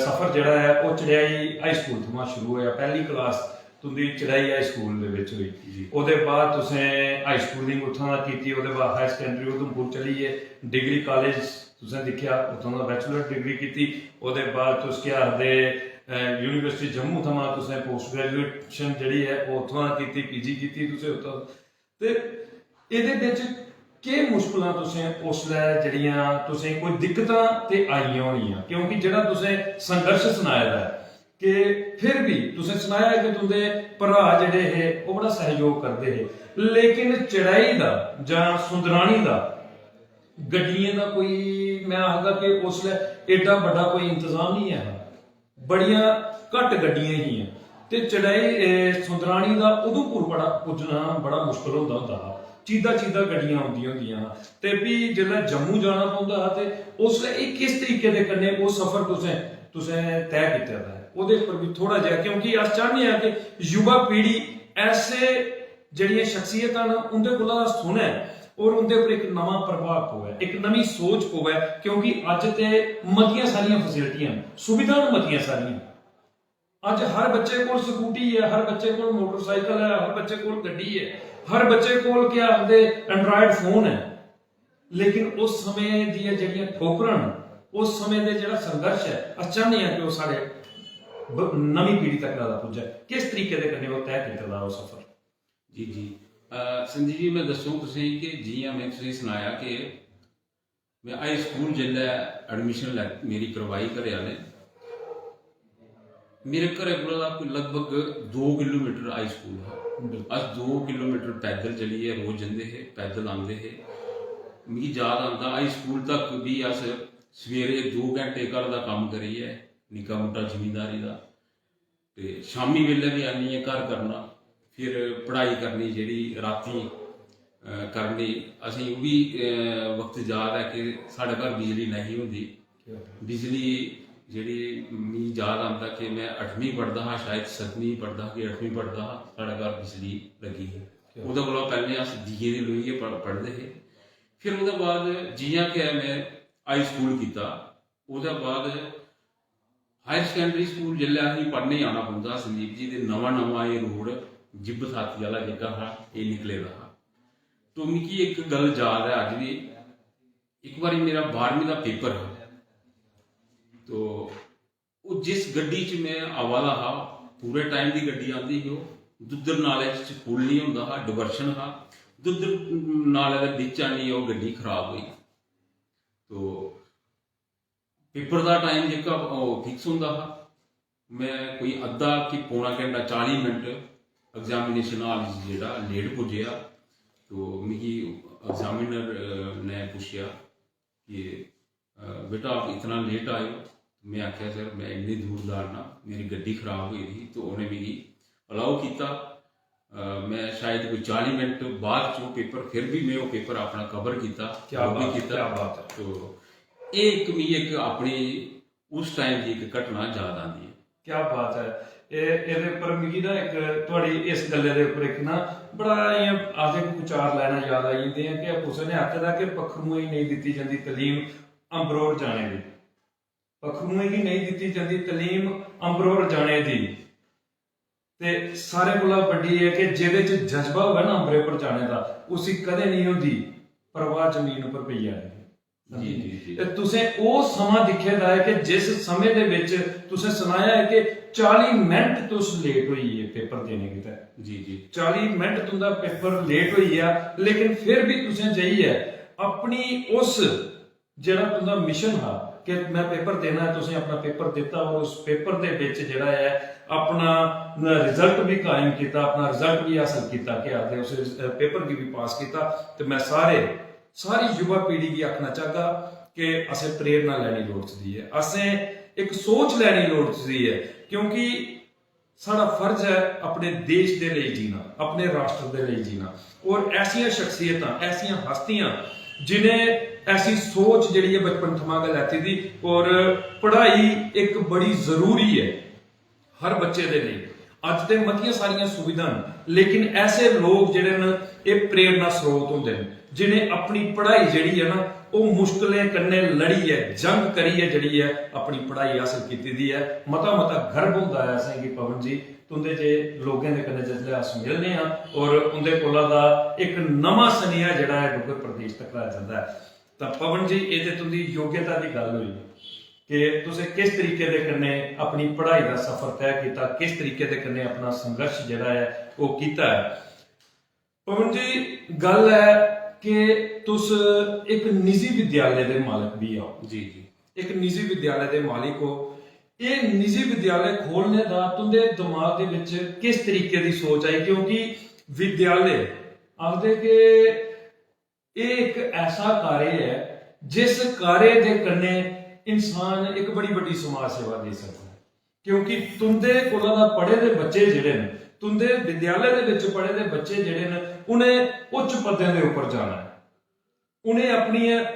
सफर जिहड़ा है वो चढ़ाई हाई स्कूल थमां शुरू होया। पहली क्लास तुंदी चढ़ाई हाई स्कूल दे विच होई। उसदे बाद तुसें हाई स्कूलिंग उत्थां दा कीती। उसदे बाद हायर सकैंडरी उधमपुर चलिए, डिग्री कॉलेज तुसें दिक्खेआ, उत्थां दा बैचलर डिग्री कीती। उसदे बाद तुस केह् आखदे यूनिवर्सिटी जम्मू थमां तुसें पोस्ट ग्रेजुएशन जिहड़ी है वो उत्थां दा कीती, पीजी कीती तुसें उत्थां। ते इहदे विच ਕਿ ਮੁਸ਼ਕਲਾਂ ਤੁਸੀਂ ਉਸਲੇ ਜਿਹੜੀਆਂ ਤੁਸੀਂ ਕੋਈ ਦਿੱਕਤਾਂ ਤੇ ਆਈਆਂ ਹੋਣੀਆਂ, ਕਿਉਂਕਿ ਜਿਹੜਾ ਤੁਸੀਂ ਸੰਘਰਸ਼ ਸੁਣਾਇਆ ਹੈ ਕਿ ਫਿਰ ਵੀ ਤੁਸੀਂ ਸੁਣਾਇਆ ਹੈ ਕਿ ਤੁਹਾਡੇ ਭਰਾ ਜਿਹੜੇ ਹੈ ਉਹ ਬੜਾ ਸਹਿਯੋਗ ਕਰਦੇ ਹੈ, ਲੇਕਿਨ ਚੜਾਈ ਦਾ ਜਾਂ ਸੁੰਦਰਾਣੀ ਦਾ ਗੱਡੀਆਂ ਦਾ ਕੋਈ ਮੈਂ ਆਖਦਾ ਕਿ ਉਸਲੇ ਏਡਾ ਵੱਡਾ ਕੋਈ ਇੰਤਜ਼ਾਮ ਨਹੀਂ ਹੈ, ਬੜੀਆਂ ਘੱਟ ਗੱਡੀਆਂ ਹੀ ਆ ਤੇ ਚੜਾਈ ਸੁੰਦਰਾਣੀ ਦਾ ਉਦੋਂਪੁਰ ਬੜਾ ਪੁੱਜਣਾ ਬੜਾ ਮੁਸ਼ਕਲ ਹੁੰਦਾ ਚੀਦਾ ਗੱਡੀਆਂ ਹੁੰਦੀਆਂ ਤੇ ਵੀ ਜਦੋਂ ਜੰਮੂ ਜਾਣਾ ਪੈਂਦਾ ਤੇ ਉਸ ਲਈ ਇਹ ਕਿਸ ਤਰੀਕੇ ਦੇ ਕੰਨੇ ਉਹ ਸਫ਼ਰ ਤੁਸੀਂ ਤੈਅ ਕੀਤਾ ਹੈ ਉਹਦੇ ਉੱਪਰ ਵੀ ਥੋੜਾ ਜਿਹਾ, ਕਿਉਂਕਿ ਅਸ ਚਾਹੁੰਦੇ ਆ ਕਿ ਯੁਵਾ ਪੀੜ੍ਹੀ ਐਸੇ ਜਿਹੜੀਆਂ ਸ਼ਖਸੀਅਤਾਂ ਨੇ ਉਹਦੇ ਕੋਲੋਂ ਸੁਣੇ ਔਰ ਉਹਦੇ ਉੱਪਰ ਇੱਕ ਨਵਾਂ ਪ੍ਰਭਾਵ ਪਵੇ, ਇੱਕ ਨਵੀਂ ਸੋਚ ਪਵੇ, ਕਿਉਂਕਿ ਅੱਜ ਤੇ ਮਤੀਆਂ ਸਾਰੀਆਂ ਫੈਸਿਲਿਟੀਆਂ ਸੁਵਿਧਾਵਾਂ ਮਤੀਆਂ ਸਾਰੀਆਂ, ਅੱਜ ਹਰ ਬੱਚੇ ਕੋਲ ਸਕੂਟੀ ਹੈ, ਹਰ ਬੱਚੇ ਕੋਲ ਮੋਟਰਸਾਈਕਲ ਹੈ, ਹਰ ਬੱਚੇ ਕੋਲ ਗੱਡੀ ਹੈ, ਹਰ ਬੱਚੇ ਕੋਲ ਕੀ ਆਖਦੇ ਐਂਡਰਾਇਡ ਫੋਨ ਹੈ, ਲੇਕਿਨ ਉਸ ਸਮੇਂ ਦੀਆਂ ਜਿਹੜੀਆਂ ਠੋਕਰਾਂ ਉਸ ਸਮੇਂ ਦੇ ਜਿਹੜਾ ਸੰਘਰਸ਼ ਹੈ ਅਸੀਂ ਚਾਹੁੰਦੇ ਹਾਂ ਕਿ ਉਹ ਸਾਡੇ ਨਵੀਂ ਪੀੜ੍ਹੀ ਤੱਕ ਜ਼ਿਆਦਾ ਪੁੱਜੇ, ਕਿਸ ਤਰੀਕੇ ਦੇ ਕੰਨੇ ਉਹ ਤੈਅ ਕੀਤਾ ਦਾ ਉਹ ਸਫ਼ਰ। ਜੀ ਸੰਜੀਵ ਜੀ मैं दसूँ तुसें कि जियां मैं तुसें सनाया कि मैं हाई स्कूल जिसलै एडमिशन मेरी करवाई घरै आह्ले मेरे घरै कोला कोई लगभग 2 किलोमीटर हाई स्कूल हा, अस 2 किलोमीटर पैदल चलिए रोज जंदे हे, पैदल आंदे हे। मिगी याद आंदा हाई स्कूल तक भी अस सवेरे 2 घंटे घर दा कम्म करिए निक्का मुट्टा जमींदारी दा ते शामी वेले भी आनिए घर करना, फिर पढ़ाई करनी जी राती करनी। असें वो भी वक्त याद है कि साढ़े घर बिजली नहीं होंदी, बिजली जी मिगी याद आता कि मैं 8वीं पढ़ता हा, शायद 7वीं पढ़ता कि 8वीं पढ़ता हा, साढ़े घर बिजली लगी है। उहदे कोला पहले अस दिए दी लोइये पढ़ते थे। फिर उहदे बाद जियां कि मैं हाई स्कूल किया, उहदे बाद हायर सकैंडरी स्कूल जिसलै असें पढ़ने आना पौंदा संदीप जी ते नवां ये रोड जिब साथी वाला जेह्का हा ये निकले दा हा। तो मिगी एक गल याद है अज भी, एक बारी मेरा 12वीं का पेपर हा, तो वो जिस गड्डी च मैं आवा दा हा पूरे टाइम की गड्डी आती ही, दुद्धर नाले च पुल नहीं होंदा हा, डिवर्शन हा, दुद्धर नाले दे बिच आनी वो गड्डी खराब हुई। तो पेपर का टाइम जेह्का फिक्स होंदा हा, मैं कोई अद्धा कि पौना घंटा 40 मिनट एग्जामिनेशन हाल जेह्ड़ा लेट पुज्जेआ। तो मिगी एग्जामिनर ने पूछा कि बेटा आप इतना लेट आए हो। मैं आख्या सर मैं इन्नी दूर दा आना, मेरी गड्डी खराब हुई थी। तो उन्हें मिगी अलाउ किया। मैं शायद कोई 40 मिनट बाद जो पेपर फिर भी मैं वो पेपर अपना कवर किया। तो एक मिगी एक अपनी उस टाइम की एक घटना याद आती है। क्या बात है। ਇਹਦੇ ਉੱਪਰ ਮਿਗੀ ਨਾ ਇੱਕ ਤੁਹਾਡੀ ਇਸ ਗੱਲੇ ਦੇ ਉੱਪਰ ਇੱਕ ਨਾ ਬੜਾ ਆਖੇ ਵਿਚਾਰ ਲੈਣਾ ਯਾਦ ਆ ਜਾਂਦੇ ਆ ਕਿ ਉਸ ਨੇ ਆਖਿਆ ਕਿ ਪੱਖਰੂ ਹੀ ਨਹੀਂ ਦਿੱਤੀ ਜਾਂਦੀ ਤਾਲੀਮ ਅੰਬਰੋਰ ਜਾਣੇ ਦੀ, ਪੱਖਰੂ ਹੀ ਨਹੀਂ ਦਿੱਤੀ ਜਾਂਦੀ ਤਾਲੀਮ ਅੰਬਰੋਰ ਜਾਣੇ ਦੀ। ਤੇ ਸਾਰੇ ਕੋਲ ਵੱਡੀ ਹੈ ਕਿ ਜਿਹਦੇ ਚ ਜਜ਼ਬਾ ਹੋਵੇ ਨਾ ਅੰਬਰੇ ਉੱਪਰ ਜਾਣੇ ਦਾ, ਉਸੀ ਕਦੇ ਨਹੀਂ ਹੁੰਦੀ ਪਰਵਾਹ ਜ਼ਮੀਨ ਉੱਪਰ ਪਈ ਜਾਂਦੀ। ਜੀ ਤੁਸੀਂ ਉਹ ਸਮਾਂ ਦਿਖੇ ਦਾ ਹੈ ਕਿ ਜਿਸ ਸਮੇਂ ਦੇ ਵਿੱਚ ਤੁਸੀਂ ਸੁਣਾਇਆ ਹੈ ਕਿ 40 ਮਿੰਟ ਤੁਸੀਂ ਲੇਟ ਹੋਈ ਹੈ पेपर देने की तरह। जी 40 मिनट तुंदा पेपर लेट हुई है, लेकिन फिर भी तुसें जाइए अपनी उस जेड़ा तुंदा मिशन हा कि मैं पेपर देना है, तुसें अपना पेपर दिता और उस पेपर दे विच जेड़ा है अपना रिजल्ट भी कायम किया, अपना रिजल्ट भी हासिल किया कि आखदे उस पेपर की भी पास किया। तो मैं सारी युवा पीढ़ी की आखना चाहगा कि असें प्रेरणा लैनी लोड़दी है, असें एक सोच लैनी लोड़दी है, क्योंकि साड़ा फर्ज है अपने देश के लिए जीना, अपने राष्ट्र के लिए जीना। और ऐसिया शख्सियतां, ऐसिया हस्तियां जिन्हें ऐसी सोच जिहड़ी है बचपन थमां गै लैती थी। और पढ़ाई एक बड़ी जरूरी है हर बच्चे के लिए। अज ते मतियां सारियां सुविधां, लेकिन ऐसे लोग जिहड़े न ये प्रेरणा स्रोत होंदे ने, जिन्हें अपनी पढ़ाई जिहड़ी है ना वो मुश्किलें कन्ने लड़ी है, जंग करी है, जिहड़ी है अपनी पढ़ाई हासिल कीती दी है। मता गर्व हुंदा है असें कि पवन जी तुंदे जे लोगों के कन्नै जिसलै अस मिलने हां और उंदे कोला दा एक नवां सनेहा जिहड़ा है डुग्गर प्रदेश तक ला जांदा है। तां पवन जी ये ते तुंदी योग्यता दी गल होई कि तुसें किस तरीके दे कन्नै अपनी पढ़ाई दा सफर तय किया, किस तरीके दे कन्नै अपना संघर्ष जिहड़ा है वो कीता है। पवन जी गल है कि तुस एक निजी विद्यालय के मालिक भी हो। जी जी। एक निजी विद्यालय के मालिक हो। ये निजी विद्यालय खोलने का तुंदे दिमाग दे विच किस तरीके की सोच आई? क्योंकि विद्यालय आखदे कि ये एक ऐसा कार्य है जिस कार्य के कन्ने इंसान एक बड़ी बड़ी समाज सेवा दे सकता है। क्योंकि तुंदे कोला दा पढ़े दे बच्चे जिहड़े ने, तुंदे विद्यालय दे विच पढ़े दे बच्चे जिहड़े ने, उन्हें उच्च पदों के ऊपर जाना है। उन्हें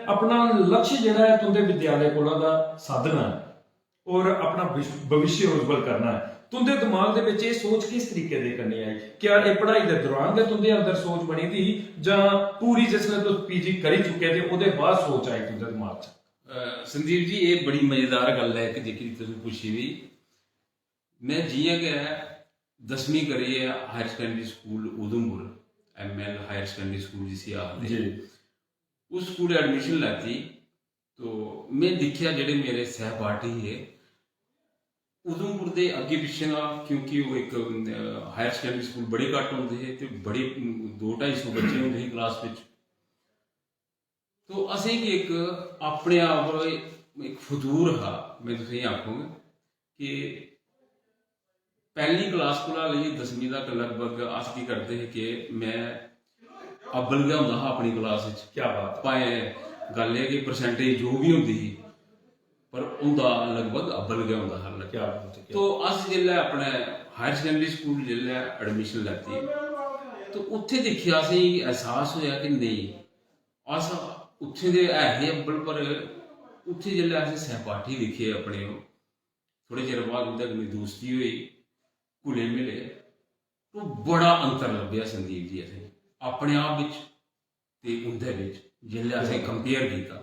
अपना लक्ष्य जिहड़ा है तुंदे विद्यालय कोला दा साधना है और अपना भविष्य उज्जवल करना है। तुंदे दिमाग दे विच ये सोच किस तरीके दे करनी आई? क्या ये पढ़ाई दे दौरान गै तुंदे अंदर सोच बनी थी जां पूरी जिसले तुस पीजी करी चुके थे ओहदे बाद सोच आई तुंदे दिमाग च? संदीप जी, ये बड़ी मजेदार गल है कि जेकी तुसीं पुछी भी। मैं जियां कि 10वीं करी है higher secondary school Udhampur, ML higher secondary school जिसी आखदे, उस स्कूल एडमिशन लैती तो मैं दिखिया जेडे मेरे सहपाठी है उधमपुर के अगे पिछे का, क्योंकि वो एक हायर सेकेंडरी स्कूल बड़े घट होंगे है तो बड़े 200-250 बच्चे होंगे ही क्लास में। तो असें भी एक अपने आप एक फतूर हा, मैं तुसें आखूंगा कि पहली क्लास को लेइयै 10वीं तक लगभग अस की करते हैं कि मैं अव्वल गै होंदा हा अपनी क्लास विच। क्या बात है। भाएं गल है कि परसेंटेज जो भी होंदी ही पर उनका लगभग अव्वल गै होंदा हा। क्या बात है। तो अस जिल्लै अपने हायर सेकेंडरी स्कूल जिल्लै एडमिशन लैती तो उत्थे दिक्खेआ असें एहसास होया कि नहीं अस उत्थे दे है हे अव्वल, पर उत्थे जिल्लै असें सहपाठी दिक्खे अपने, थोड़े चिर बाद उं'दे कन्नै दोस्ती होई, घुले मिले, तो बड़ा अंतर लब्भेआ संदीप जी असें अपने आप विच ते उं'दे विच जिल्लै असें कंपेयर कीता,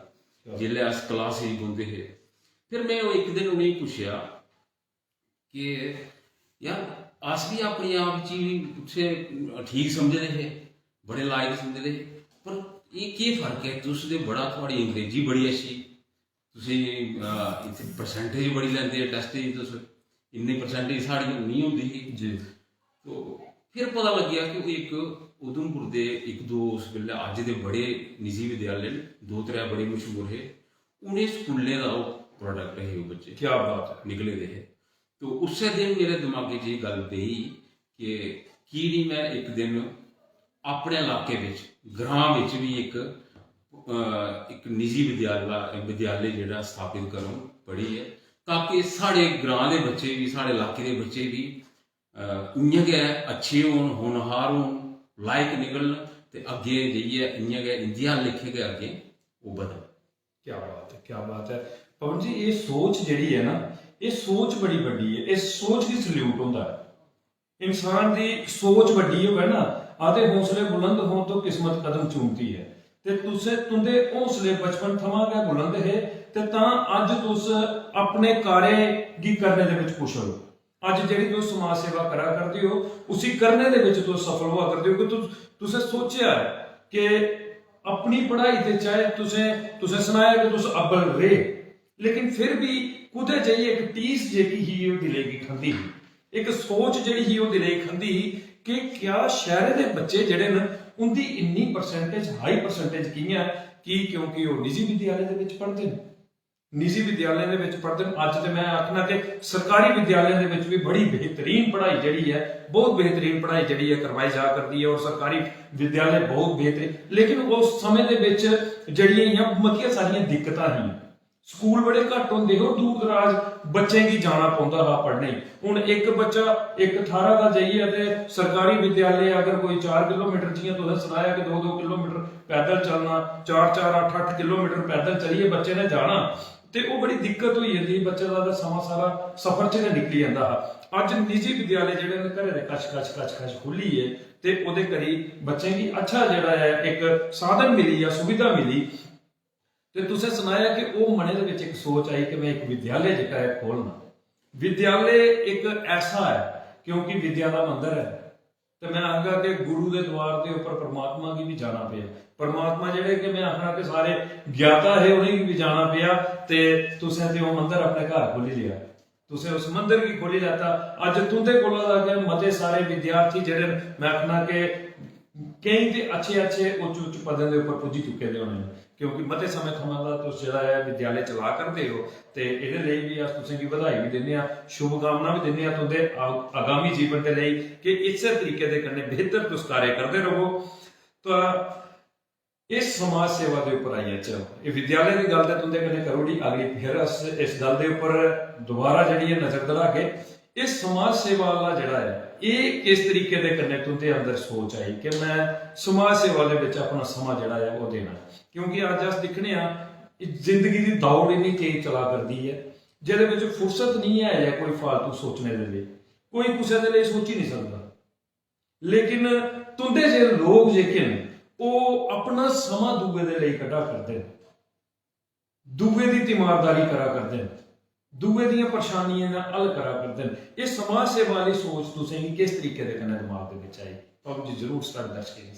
जिल्लै अस क्लास च बौंह्दे हे। फिर मैं एक दिन उ'नेंगी पुच्छेआ कि यार अस भी अपने आप च उत्थे ठीक समझदे हे, बड़े लायक समझदे हे, पर ये केह् फर्क है? तुस ते बड़ा, थोड़ी अंग्रेजी बड़ी अच्छी, तुसीं इत्थे परसेंटेज बड़ी लैंदे टेस्ट च, तुस इन्नी परसेंटेज साढ़ी नहीं होंदी ही जी। तो फिर पता लग्गेआ कि एक उधमपुर दे एक दो उस वेल्ले अज्ज दे बड़े निजी विद्यालय ने, 2-3 बड़े मशहूर है, उन्हें स्कूलें का प्रोडक्ट है वो बच्चे। क्या बात है। निकले दे है। तो उस दिन मेरे दिमागे च ये गल पेई कि की नहीं मैं एक दिन अपने इलाके विच ग्रां विच भी एक निजी विद्यालय जिहड़ा स्थापित करूं पढ़ी है, ताकि साढ़े ग्रां दे बच्चे भी, साढ़े इलाके दे बच्चे भी इ'यां गै अच्छे होन, होनहार होन, लायक निकलन ते अग्गे जाइयै इ'यां गै इंदिया लेखे गै अग्गे ओह् बधन। क्या बात है, क्या बात है। पवन जी, ये सोच जिहड़ी है ना, ये सोच बड़ी बड़ी है। इस सोच की सल्यूट होता है। इंसान की सोच बड़ी होवे ना, आते हौसले बुलंद हो तो किस्मत कदम चूमती है। ते तुंदे हौसले बचपन थमां गै बुलंद है ते तां अज तुस अपने कार्य गी करने दे विच कुशल हो। अज जिहड़ी तुस समाज सेवा करा करदे हो, उसी करने दे विच तुस सफल हुआ करदे हो कि तुसें सोचेआ कि अपनी पढ़ाई ते चाहे तुसें सनाया कि तुस अव्वल रहे, लेकिन फिर भी कुदै जाइयै एक टीस जेह्की ही ओह् दिले गी खंदी ही, एक सोच जेह्ड़ी ही ओह् दिले गी खंदी ही कि क्या शहरे दे बच्चे जेह्ड़े न उंदी इन्नी परसेंटेज, हाई परसेंटेज कि'यां है? कि क्योंकि वो निजी विद्यालय दे विच पढ़दे न, निजी विद्यालय दे विच पढ़दे न। अज ते मैं आखना कि सरकारी विद्यालय दे विच भी बड़ी बेहतरीन पढ़ाई जिहड़ी है, बहुत बेहतरीन पढ़ाई जिहड़ी है करवाई जा करदी है और सरकारी विद्यालय बहुत बेहतरीन। लेकिन उस समय दे विच जिहड़ियां मतियां सारियां दिक्कतां ही, स्कूल बड़े घट होंदे हो, दूर दराज बच्चे गी जाना पौंदा हा पढ़ने। हुण एक बच्चा एक 18 का जाइए ते सरकारी विद्यालय अगर कोई 4 किलोमीटर, जियां तुसें सनाया कि 2-2 किलोमीटर पैदल चलना, 4-4 8-8 किलोमीटर पैदल चलिए बच्चे ने जाना, ते वो बड़ी दिक्कत होई जांदी, बच्चे दा समा सारा सफर च गै निकली जांदा हा। अज निजी विद्यालय जिहड़े ने घरे दे कच खुली है ते ओहदे करी बच्चे गी अच्छा जिहड़ा है एक साधन मिली या सुविधा मिली। ते तुसें सुनाया कि वो मने दे विच एक सोच आई कि मैं एक विद्यालय जिहड़ा है खोलना। विद्यालय एक ऐसा है क्योंकि विद्या का मंदिर है, तो मैं आखगा कि गुरु के द्वार के उपर परमात्मा की भी जाना पिया। परमात्मा जिहड़े कि मैं आखना कि सारे ज्ञाता है उन्हें भी जाना पिया, ते तुसें ते वो मंदिर अपने घर खोली लिया, तुसें उस मंदिर की खोली लैता। अज तुंदे कोल मते सारे विद्यार्थी जिहड़े मैं आखना कि कई तो अच्छे अच्छे उच्च उच्च पदों के उपर पुजी चुके दे होने, क्योंकि मते समय थमां दा तुस जिहड़ा है विद्यालय चला करदे हो, ते इहदे लई भी अस तुसें गी बधाई भी दिंदे आ, शुभकामना भी दिंदे आ तुंदे आगामी जीवन दे लई कि इसे तरीके दे कन्नै बेहतर तुस कार्य करदे रहो। तो इस समाज सेवा के उपर आइए, चलो ये विद्यालय की गल तो तुंदे कन्नै करो दी, अगली फिर अस इस गल के उपर दोबारा जिहड़ी है नजर दड़ा के इस समाज सेवा वाला जिहड़ा है ये किस तरीके दे कन्नै तुंदे अंदर सोच आई कि मैं समाज सेवा दे विच अपना समा जिहड़ा है वो देना, क्योंकि अज अस दिखने आ जिंदगी की दौड़ इन्नी तेज चला करदी है जिहदे विच फुरसत नहीं है कोई फालतू सोचने दे लई, कोई कुसै दे लई सोच ही नहीं सकदा। लेकिन तुंदे जे लोग जेके ने ਉਹ अपना समा दूए दे लई कड्ढा करदे ने, दूए दी तीमारदारी करा करदे ने, दूए दियां परेशानियां दा हल करा करदे ने। ये समाज सेवा वाली सोच तुसें गी किस तरीके दे कन्नै दिमाग दे विच आई? तो जी जरूर साडे दर्शकें गी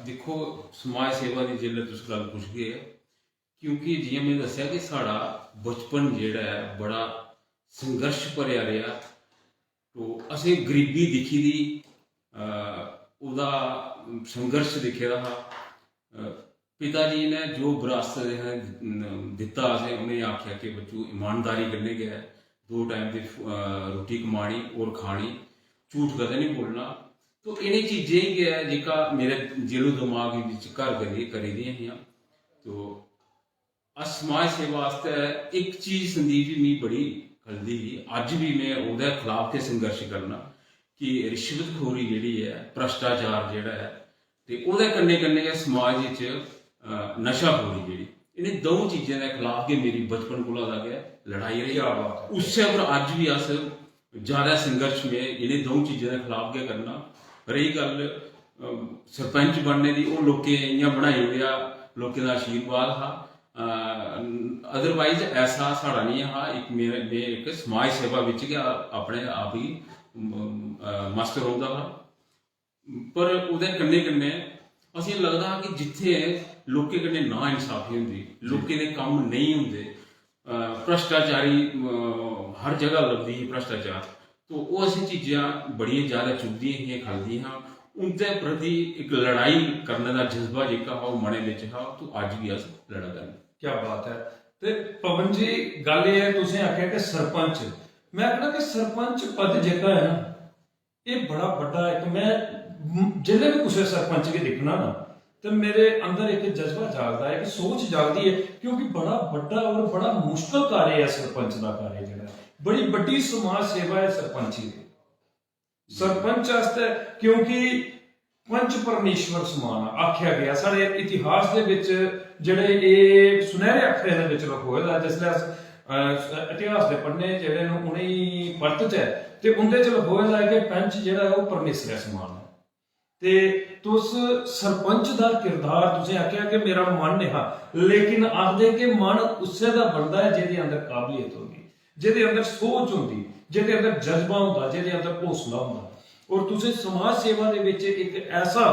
देखो समाज सेवा की जिल्ले तुस गल पुछ गए, क्योंकि जियां मैं दस्सिया कि साड़ा बचपन जेहड़ा है बड़ा संघर्ष भरिया रहा, तो असें गरीबी दिखी दी, ਉਹਦਾ संघर्ष दिखे दा हा। पिता जी ने जो विरासत दिता असें, उन्हें आख्या कि बच्चू ईमानदारी कन्नै गै 2 टाइम की रोटी कमानी और खानी, झूठ कदें नहीं बोलना। तो इन्हें चीजें ही गया जेका मेरे दिलो दिमाग घर करी दी हियां। तो अस समाज सेवा आस्तै एक चीज संदीप जी मिगी बड़ी खलदी ही, अज भी मैं ओहदे खिलाफ के संघर्ष करना कि रिश्वतखोरी जिहड़ी है, भ्रष्टाचार जिहड़ा है, ते ओहदे कन्नै कन्नै गै समाज विच नशाखोरी जिहड़ी, इन्हें 2 चीज़ों के खिलाफ गै मेरी बचपन कोला दा गै लड़ाई रही। उससे पर अज भी अस ज़्यादा संघर्ष में इन्हें 2 चीज़ों के खिलाफ गै करना। रही गल सरपंच बनने की, वो लोकें इ'यां बनाई ओड़ेआ, लोकें दा आशीर्वाद हा, अदरवाइज ऐसा साढ़ा नहीं हा। एक मैं एक समाज सेवा विच गै अपने आप ही मस्त रौंदा हा। पर उहदे कन्नै कन्नै असें लगदा कि जिथे लोकें कन्नै ना इंसाफी होंदी, लोकें दे कम्म नहीं होंदे, भ्रष्टाचारी हर जगह लगदी ही भ्रष्टाचार, तो वो असें चीज़ां बड़ियां ज़्यादा चुभदियां हियां, खलदियां हां। उनके प्रति एक लड़ाई करने का जज्बा जेका हा वो मने विच हा, तो अज भी अस लड़ा करने। क्या बात है। ते पवन जी गल ये है, तुसें आख्या कि सरपंच, मैं आखना कि सरपंच पद जेका है ना, ये बड़ा बड़ा एक, मैं जिल्ले भी कुछ सरपंच गी दिखना ना, तो मेरे अंदर एक जज्बा जागदा है, एक सोच जागदी है, क्योंकि बड़ा बड़ा और बड़ा मुश्किल कार्य है सरपंच का कार्य जिहड़ा, बड़ी बड़ी समाज सेवा है सरपंची दी। सरपंच आस्ते क्योंकि पंच परमेश्वर समान आख्या गया साढ़े इतिहास दे विच, जिहड़े ये सुनहरे अक्षरें दे विच लिखोए दा, जिसलै अस इतिहास दे पढ़ने जिहड़े न उ'नें परतचै ते उंदे च लिखोए दा है कि पंच जिहड़ा है वो परमेश्वर समान है। ते तुस सरपंच दा किरदार तुसें आख्या कि मेरा मन नेहा, लेकिन आखदे कि मन उस्से दा बनदा है जिहदे अंदर काबलियत होंदी, जिहदे अंदर सोच होंदी, जिहदे अंदर जज्बा होंदा, जिहदे अंदर हौसला होंदा। और तुसें समाज सेवा दे विच एक ऐसा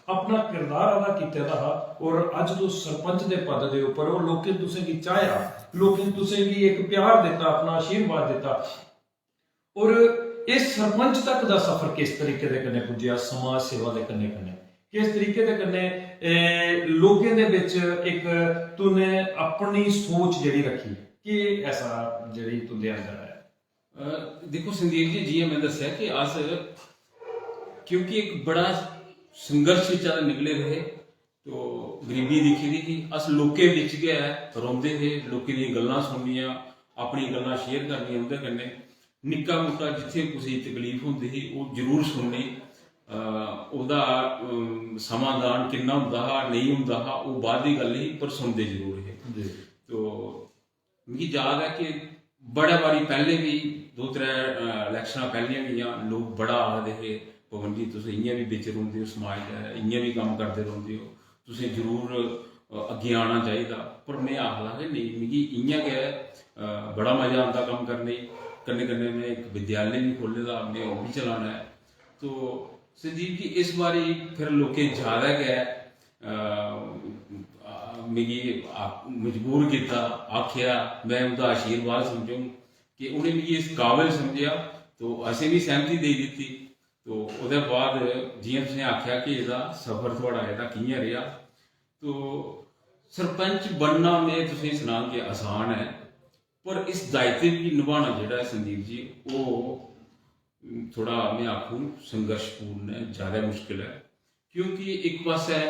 अपना किरदार अदा कीते दा हा, और अज तुस सरपंच दे पद दे उपर हो, लोकें तुसें गी चाह्या, लोकें तुसें गी एक प्यार दिता, अपना आशीर्वाद दिता, और इस सरपंच तक दा सफर किस तरीके दे कन्नै पुज्जिया समाज सेवा दे कन्नै कन्नै, किस तरीके दे कन्नै लोकें दे विच एक तूने अपनी सोच जिहड़ी रखी, कि ऐसा जिहड़ी तुंदे अंदर है? देखो संदीप जी, जियां मैं दस्सिया कि अस क्योंकि एक बड़ा संघर्ष विच निकले रहे, तो गरीबी दिखी दी ही, अस लोकें विच गै रौंदे हे, लोकें दी गल्लां सुननियां, अपनी गल्लां शेयर करनियां उंदे कन्नै, निक्का मुट्टा जिथे कुसै तकलीफ होंदी ही वो जरूर सुननी, ओहदा समाधान किन्ना हुंदा हा नहीं हुंदा हा वो बाद दी गल ही, पर सुनदे जरूर हे। तो मिगी याद है कि बड़े बारी पहले भी 2-3 इलैक्शनां पहलियां भी लोग बड़ा आखदे हे, पवन जी तुस इ'यां भी बिच रौंदे हो समाज दा, इ'यां भी कम्म करदे रौंदे हो, तुसें जरूर अग्गें आना चाहिदा। पर मैं आखदा कि नेईं, मिगी इ'यां गै बड़ा मजा आंदा कम्म करने, कन्नै कन्नै मैं एक विद्यालय भी खोले दा, मैं ओह् भी चलाना है। तो संदीप जी इस बारी फिर लोकें ज़्यादा गै मिगी मजबूर किया, आख्या, मैं उनका आशीर्वाद समझूं कि उन्हें मिगी इस काबिल समझिया, तो असें भी सहमति दे दी। तो ਉਹਦੇ ਬਾਅਦ ਜਿਵੇਂ ਤੁਸੀਂ ਆਖਿਆ कि ਇਹਦਾ ਸਫ਼ਰ ਤੁਹਾਡਾ ਇਹਦਾ ਕਿਵੇਂ ਰਿਹਾ तो सरपंच बनना में ਤੁਸੀਂ ਸੁਣਾ ਕਿ ਆਸਾਨ ਹੈ पर इस दायित्व भी निभाना ਜਿਹੜਾ ਹੈ संदीप जी वो थोड़ा मैं आखूँ संघर्षपूर्ण है, ज़्यादा मुश्किल है क्योंकि एक पास है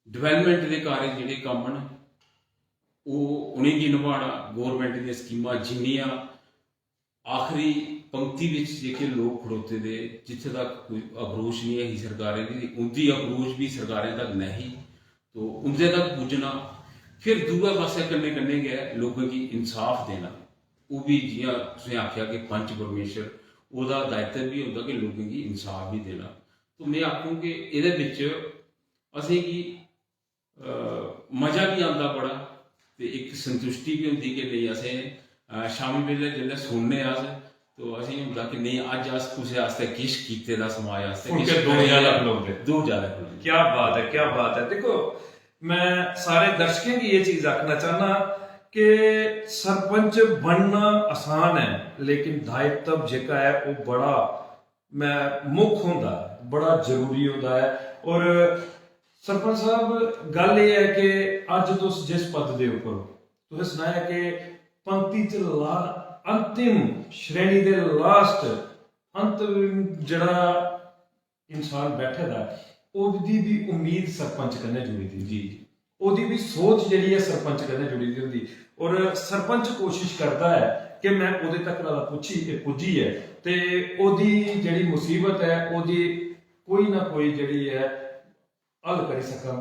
डिवेलपमेंट के कार्य ਜਿਹੜੇ ਕੰਮ ਹਨ ਉਹ उन्हें की निभाना गौरमेंट ਦੀਆਂ ਸਕੀਮਾਂ ਜਿੰਨੀਆਂ आखिरी पंक्ति ਵਿੱਚ ਜਿਹੜੇ ਲੋਕ ਖੜੋਤੇ ਦੇ ਜਿੱਥੇ ਤੱਕ ਕੋਈ ਅਪਰੋਚ ਨਹੀਂ ਹੈ ਸਰਕਾਰਾਂ ਦੀ ਉਹਦੀ ਅਪਰੋਚ ਵੀ ਸਰਕਾਰਾਂ ਤੱਕ नहीं तो उनसे तक पूछना फिर दूसरा पासे करने करने गया लोगों की इंसाफ देना वो भी जिया उसने आख्या कि पंच परमेश्वर ਉਹਦਾ दायित्व भी होता कि लोगों की इंसाफ भी देना तो मैं आखूँ कि ਇਹਦੇ ਵਿੱਚ ਅਸੀਂ ਕੀ मज़ा भी आता बड़ा तो एक संतुष्टि भी होती कि नहीं असें शामी वेले जिसले सुनने अस तो असें होंदा कि नहीं अज अस कुसै आस्ते किश कीते दा समाज आस्ते उनके दो ज्यादा खलोते दो ज्यादा खलोते क्या बात है, क्या बात है। देखो मैं सारे दर्शकों की ये चीज आखना चाहना कि सरपंच बनना आसान है लेकिन दायित्व जेका है वो बड़ा मैं मुख होंदा बड़ा जरूरी होता है। और सरपंच साहब गल ये है कि अज तुस जिस पद के उपर तुसें सुनाया कि पंक्ति च अंतिम श्रेणी दे लास्ट अंतिम जड़ा इंसान बैठे दा ਉਹਦੀ ਵੀ ਉਮੀਦ ਸਰਪੰਚ ਕन्नै जुड़ी थी जी ਉਹਦੀ ਵੀ ਸੋਚ ਜਿਹੜੀ ਹੈ ਸਰਪੰਚ ਕन्नै जुड़ी दी ਹੁੰਦੀ ਔਰ ਸਰਪੰਚ ਕੋਸ਼ਿਸ਼ ਕਰਦਾ ਹੈ ਕਿ ਮੈਂ ਉਹਦੇ ਤੱਕ ਨਾਲ ਪੁੱਜੀ ਹੈ ਤੇ ਉਹਦੀ ਜਿਹੜੀ ਮੁਸੀਬਤ ਹੈ ਉਹਦੀ ਕੋਈ ਨਾ ਕੋਈ ਜਿਹੜੀ ਹੈ ਹੱਲ ਕਰ ਸਕਾਂ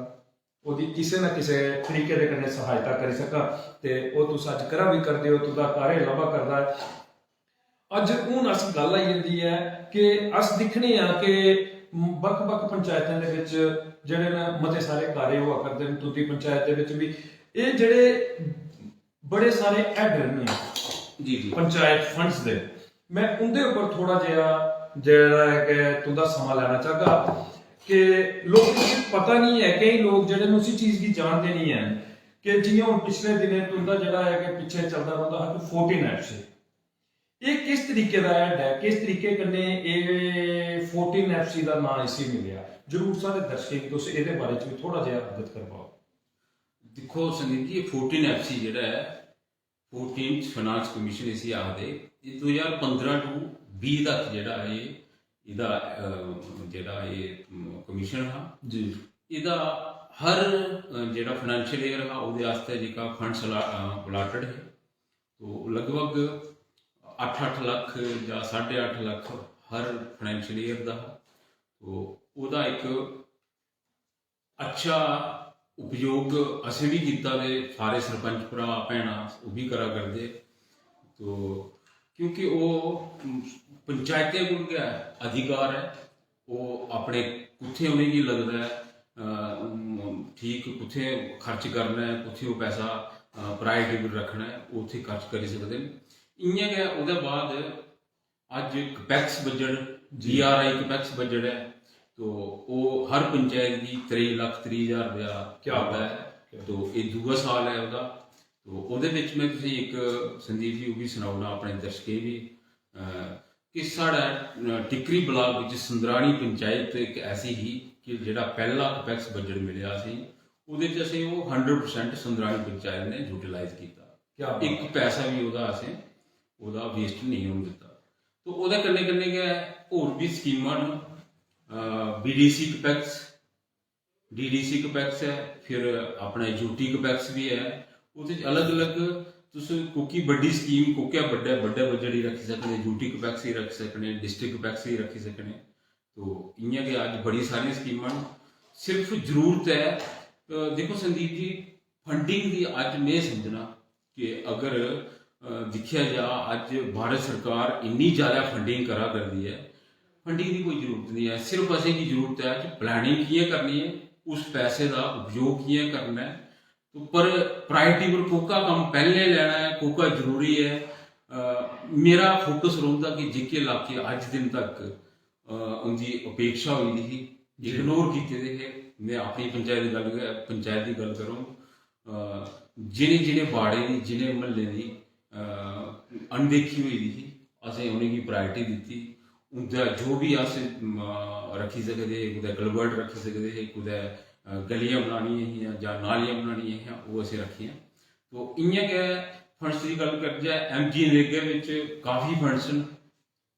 ਉਹਦੀ ਕਿਸੇ ਨਾ ਕਿਸੇ ਤਰੀਕੇ ਦੇ ਕन्नै ਸਹਾਇਤਾ ਕਰ ਸਕਾਂ ਤੇ ਉਹ ਤੁਸੀਂ ਅੱਜ ਕਰਾ ਵੀ ਕਰਦੇ ਹੋ ਤੁਹਾਡਾ ਕਾਰੇ ਲਾਵਾ ਕਰਦਾ ਹੈ। ਅੱਜ ਹੁਣ ਅਸੀਂ ਗੱਲ ਆਈ ਜਾਂਦੀ ਹੈ ਕਿ ਅਸ ਦਿਖਣੇ ਆ ਕਿ ਵੱਖ-ਵੱਖ ਪੰਚਾਇਤਾਂ ਦੇ ਵਿੱਚ ਜਿਹੜੇ ਨਾ ਮਤੇ ਸਾਰੇ ਕਾਰੇ ਹੋਆ ਕਰਦੇ ਨੇ ਤੁਤੀ ਪੰਚਾਇਤ ਦੇ ਵਿੱਚ ਵੀ ਇਹ ਜਿਹੜੇ ਬੜੇ ਸਾਰੇ ਐਡਰ ਨੇ जी जी ਪੰਚਾਇਤ ਫੰਡਸ ਦੇ ਮੈਂ ਉਹਦੇ ਉੱਪਰ ਥੋੜਾ ਜਿਹਾ ਜਿਹੜਾ ਹੈ ਕਿ ਤੁੰਦਾ ਸਮਾਂ ਲੈਣਾ ਚਾਹਗਾ ਕਿ ਲੋਕਾਂ ਨੂੰ ਪਤਾ ਨਹੀਂ ਹੈ ਕਈ ਲੋਕ ਜਿਹੜੇ ਨੂੰ ਉਸੇ ਚੀਜ਼ ਦੀ ਜਾਣਦੇ ਨਹੀਂ ਹੈ ਕਿ ਜਿਵੇਂ ਹੁਣ ਪਿਛਲੇ ਦਿਨੇ ਤੁੰਦਾ ਜਿਹੜਾ ਹੈ ਕਿ ਪਿੱਛੇ ਚੱਲਦਾ ਰਹਿੰਦਾ ਹੈ ਕਿ 14 ਐਪ ਸੀ ਇਹ ਕਿਸ ਤਰੀਕੇ ਦਾ ਐਡ ਹੈ ਕਿਸ ਤਰੀਕੇ ਕਨੇ ਇਹ 14 ਐਫਸੀ ਦਾ ਨਾਮ ਇਸੇ ਮਿਲਿਆ ਜਰੂਰ ਸਾਰੇ ਦਰਸ਼ਕ ਤੁਸੀਂ ਇਹਦੇ ਬਾਰੇ ਚ ਵੀ ਥੋੜਾ ਜਿਹਾ ਅਵਗਤ ਕਰਵਾਓ। देखो संदीप जी 14 एफसी ਜਿਹੜਾ ਹੈ 14th ਫਾਈਨਾਂਸ ਕਮਿਸ਼ਨ ਇਸੇ ਆਖਦੇ ਇਹ 2015 ਤੋਂ 20 ਤੱਕ ਜਿਹੜਾ ਹੈ ਇਹਦਾ ਜਿਹੜਾ ਇਹ ਕਮਿਸ਼ਨ ਹੈ ਜੀ ਇਹਦਾ ਹਰ ਜਿਹੜਾ ਫਾਈਨੈਂਸ਼ੀਅਲ ਈਅਰ ਹੈ ਉਹਦੇ ਵਾਸਤੇ ਜਿਹੜਾ ਫੰਡਸ ਅਲਾਟਡ ਹੈ तो लगभग 8-8 ਲੱਖ ਜਾਂ 8.5 ਲੱਖ ਹਰ ਫਾਈਨੈਂਸ਼ੀਅਲ ਈਅਰ ਦਾ तो ਉਹਦਾ ਇੱਕ ਅੱਛਾ उपयोग ਅਸੀਂ ਵੀ ਕੀਤਾ ਤੇ ਸਾਰੇ ਸਰਪੰਚ ਭਰਾ ਭੈਣਾਂ ਉਹ ਵੀ ਕਰਾ ਕਰਦੇ तो क्योंकि ਉਹ ਪੰਚਾਇਤਾਂ ਕੋਲ ਗਿਆ ਅਧਿਕਾਰ ਹੈ ਉਹ ਆਪਣੇ ਕੁੱਥੇ ਉਹਨੇ ਕੀ ਲੱਗਦਾ ਹੈ ਠੀਕ ਕੁੱਥੇ ਖਰਚ ਕਰਨਾ ਹੈ ਕੁੱਥੇ ਉਹ ਪੈਸਾ ਪ੍ਰਾਇੋਰਟੀ ਵਿੱਚ ਰੱਖਣਾ ਹੈ ਉੱਥੇ ਖਰਚ ਕਰ ਸਕਦੇ ਨੇ ਇੰਨੇ ਗਿਆ ਉਹਦੇ ਬਾਅਦ ਅੱਜ ਕਪੈਕਸ ਬਜਟ GRI ਕਪੈਕਸ ਬਜਟ ਹੈ तो वो हर पंचायत की 3,30,000 रुपया क्या होता है तो ये दूआ साल है ਉਹਦਾ तो ਉਹਦੇ ਵਿੱਚ मैं तुझे एक संदीप जी वो भी सुनाऊना अपने दर्शकें भी कि साढ़ा टिकरी ब्लॉक ਵਿੱਚ संदराणी पंचायत एक ऐसी ही कि ਜਿਹੜਾ ਪਹਿਲਾ ਕਪੈਕਸ ਬਜਟ ਮਿਲਿਆ ਸੀ ਉਹਦੇ ਵਿੱਚ ਅਸੀਂ ਉਹ 100% संदराणी पंचायत ने यूटिलाइज ਕੀਤਾ ਇੱਕ ਪੈਸਾ ਵੀ ਉਹਦਾ ਅਸੀਂ ਉਹਦਾ ਵੇਸਟ ਨਹੀਂ ਹੋਣ ਦਿੱਤਾ तो ਉਹਦੇ ਕੰਨੇ ਕੰਨੇ ਗਿਆ ਹੋਰ ਵੀ ਸਕੀਮਾਂ ਨੇ BDC कपैक्स DDC कपैक्स है फिर अपना यूटी कपैक्स भी है उसमें अलग अलग तुम कोई बड़ी स्कीम कोई बड़े बड़े बजट ही रखी सकते यूटी कपैक्स ही रख सकते डिस्ट्रिक्ट कपैक्स ही रखी सकते तो इ'यां कि अज बड़ी सारी स्कीमां सिर्फ जरूरत है देखो संदीप जी फंडिंग की अज मैं समझना कि अगर देखा जा अज भारत सरकार इन्नी ज़्यादा फंडिंग करा करती है फंडिंग की कोई जरूरत नहीं है सिर्फ असें की जरूरत है कि प्लानिंग किए करनी है उस पैसे का उपयोग किए करना है तो पर प्रायोरिटी पर कोका काम पहले लेना है कोका जरूरी है मेरा फोकस रहा कि जिके इलाके अज दिन तक उनकी अपेक्षा हुई थी इग्नोर किए थे मैं अपनी पंचायत की गल करूँ जिन्हें जिन्हें बाड़े की जिन्हें महल्ले की अनदेखी हुई थी असें उन्हें प्रायोरिटी दी उनका जो भी अस रखी सकते हे, कुदै कलवर्ट रखी सकते हे, कुदै गलियां बनानियां हियां जां नालियां बनानियां हियां, वो असें रखियां। तो इ'यां गै फंड्स की गल करचै, MG नरेगा बिच काफ़ी फंड्स न,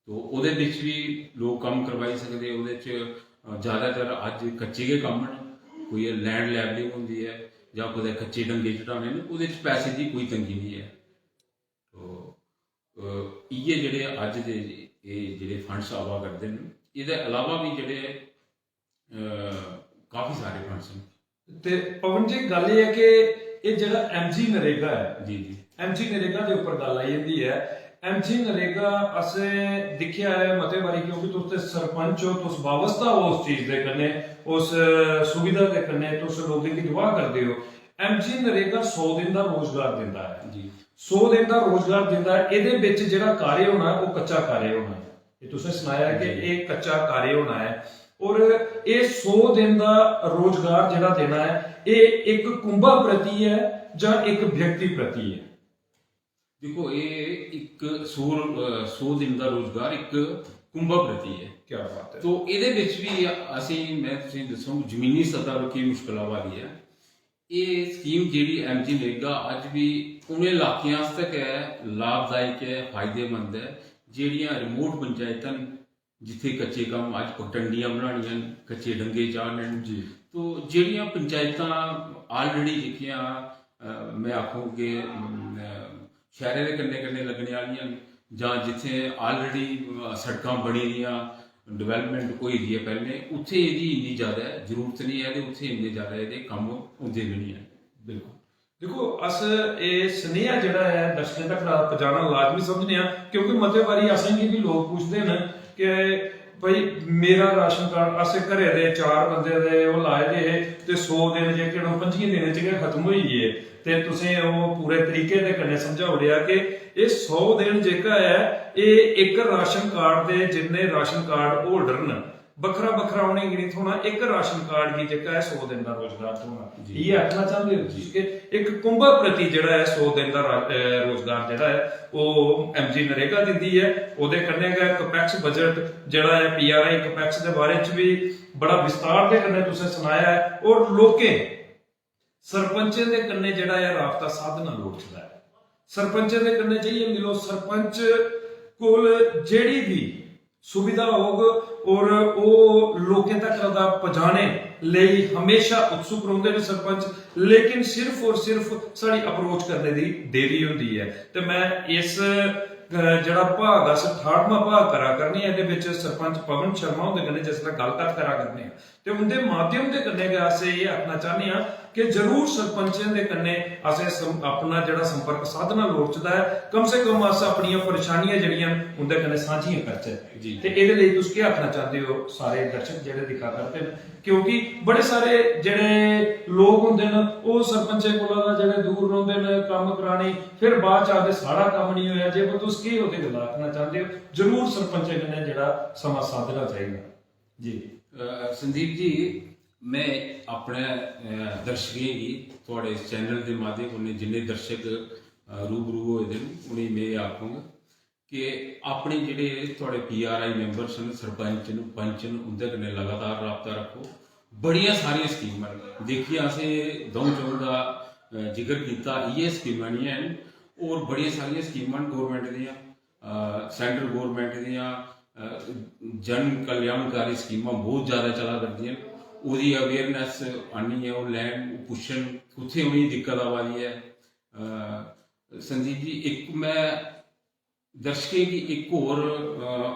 तो ओह्दे बिच भी लोग कम्म करवाई सकदे। ओह्दे च ज़्यादातर अज्ज कच्चे गै कम्म न, कोई लैंड लैवलिंग होंदी है जां कुदै कच्चे डंगे चढ़ाने न, ओह्दे च पैसे दी कोई तंगी नहीं है। तो इ'यै जेह्ड़े अज्ज दे जेह्ड़े फंड्स आवा करदे न, एह्दे अलावा भी जेह्ड़े काफ़ी सारे फंड्स न। ते पवन जी गल ये है कि ये जेह्ड़ा MG नरेगा है, जी जी, MG नरेगा के ऊपर गल आई जंदी है। MG नरेगा असें दिक्खेआ है मते बारी, क्योंकि तुस ते सरपंच हो, तुस वाबस्ता हो उस चीज दे कन्नै, उस सुविधा दे कन्नै, तुस लोकें दी दुआ करदे हो। MG नरेगा 100 दिन दा रोजगार दिंदा है जी, 100 दिन दा रोजगार दिंदा है। ਇਹਦੇ ਵਿੱਚ ਜਿਹੜਾ कार्य होना है वो कच्चा कार्य होना है। ये तुसें सुनाया है कि ये कच्चा कार्य होना है, और ये 100 दिन ਦਾ रोजगार ਜਿਹੜਾ देना है, ये एक कुंभा प्रति है ਜਾਂ एक व्यक्ति प्रति है? देखो ये एक 100 दिन का रोजगार एक कुंभा प्रति है। क्या बात है। तो ਇਹਦੇ ਵਿੱਚ ਵੀ ਅਸੀਂ ਮੈਂ ਤੁਸੀਂ ਦੱਸੋ ਜ਼ਮੀਨੀ ਸਤਹ ਤੇ ਕੀ ਮੁਸ਼ਕਲਾਂ ਆ ਰਹੀ ਹੈ। ਇਹ ਸਕੀਮ ਜਿਹੜੀ MG ਨਰੇਗਾ ਅੱਜ ਵੀ ਉਹਨੇ ਇਲਾਕਿਆਂ ਵਾਸਤੇ ਹੈ ਲਾਭਦਾਇਕ ਹੈ, ਫਾਇਦੇਮੰਦ ਹੈ। ਜਿਹੜੀਆਂ ਰਿਮੋਟ ਪੰਚਾਇਤਾਂ ਜਿੱਥੇ ਕੱਚੇ ਕੰਮ ਅੱਜ ਪਟੰਡੀਆਂ ਬਣਾਉਣੀਆਂ, ਕੱਚੇ ਡੰਗੇ ਚਾੜਨੇ ਜੀ, तो ਜਿਹੜੀਆਂ ਪੰਚਾਇਤਾਂ ਆਲਰੇਡੀ ਜਿੱਕੀਆਂ मैं आखूँ कि शहर के कन्ने कन्ने लगने वाली जां जिथे आलरेडी सड़क बनी दियां, डिवेलपमेंट हुई दी है पहले, उत्थे इहदी इन्नी ज़्यादा जरूरत नहीं है, उत्थे इन्ने ज़्यादा इहदे कम्म होंदे भी नहीं है। बिल्कुल। देखो अस ये स्नेहा जिहड़ा है दर्शकों तक पहुंचाना लाजमी समझने हैं, क्योंकि मते बारी असेंगी भी लोग पूछते हैं कि भाई मेरा राशन कार्ड असें घरे दे 4 बंदे दे ओह लाए दे हे ते 100 दिन जेह्के 25 दिनें च गै खत्म होई गे, ते तुसें ओह पूरे तरीके दे कन्नै समझाउड़ेआ कि ये 100 दिन जेह्का है ये एक राशन कार्ड दे जिन्ने राशन कार्ड होल्डर न बखरा बखरा उनेंगी नहीं थोना, एक राशन कार्ड की जेह्का है 100 दिन का रोजगार थोना। ये आखना चाहते हो कि एक कुंभा प्रति जेह्ड़ा है 100 दिन का रोजगार जेह्ड़ा है वो MG नरेगा दिंदी है। ओहदे कन्नै गै कैपेक्स बजट जेह्ड़ा है PRI कैपेक्स दे बारे च भी बड़ा विस्तार दे कन्नै तुसें सनाया है, और लोकें सरपंचें दे कन्नै जेह्ड़ा है राबता साधना लोड़चदा है। सरपंचें दे कन्नै जाइए मिलो, सरपंच कोल जेह्ड़ी भी सुविधा होग और वो लोकें तक पहुंचाने लई हमेशा उत्सुक रहोंदे ने सरपंच, लेकिन सिर्फ और सिर्फ साड़ी अप्रोच करने दी देरी होंदी है। ते मैं इस जड़ा भाग अस 68वां भाग करा करने इहदे विच सरपंच पवन शर्मा हुंदे कन्नै जिसलै गलबात करा करने ते उंदे माध्यम दे कन्नै गै अस ये आखना चाहने हां कि जरूर सरपंचें दे कन्नै असें अपना जेह्ड़ा संपर्क साधना लोड़चदा है, कम से कम अस अपनियां परेशानियां जेह्ड़ियां उंदे कन्नै सांझियां करचै जी। ते इहदे लेई तुस केह् आखना चाहते हो सारे दर्शक जेह्ड़े दिक्खा करदे न, क्योंकि बड़े सारे जेह्ड़े लोग होंदे न ओह् सरपंचें कोला जेह्ड़े दूर रौंह्दे न कम्म कराने, फिर बाद च आखदे साढ़ा कम्म नहीं होया। जे तुस केह् ओह्दे गल्ल आखना चाहते हो, जरूर सरपंचें कन्नै जेह्ड़ा समां साधना चाहिदा जी। संदीप जी, मैं अपने दर्शकें गी थोड़े इस चैनल के माध्यम उन्हें जिन्ने दर्शक रूबरू होए दे उन्हें मैं आखूँगा कि अपने जेह्ड़े थोड़े PRI मैंबर्स न, सरपंच न, पंच न, उंदे कन्नै लगातार राबता रखो। बड़ियां सारियां स्कीमां देखिए असें दऊं चौं दा जिक्र किया, इ'यै स्कीमां नहीं हैन, और बड़ियां सारियां स्कीमां गौरमेंट दियां, सेंट्रल गौरमेंट दियां जन कल्याणकारी स्कीमां बहुत ज़्यादा चला करदियां। ਉਹਦੀ ਅਵੇਅਰਨੈਸ ਆਣੀ ਹੈ, ਉਹ ਲੈਣ ਪੁੱਛਣ ਉੱਥੇ ਉਹਨੀ ਦਿੱਕਤ ਆ ਰਹੀ ਹੈ। ਸੰਦੀਪ ਜੀ, ਇੱਕ ਮੈਂ ਦਰਸ਼ਕਾਂ ਦੀ ਇੱਕ ਹੋਰ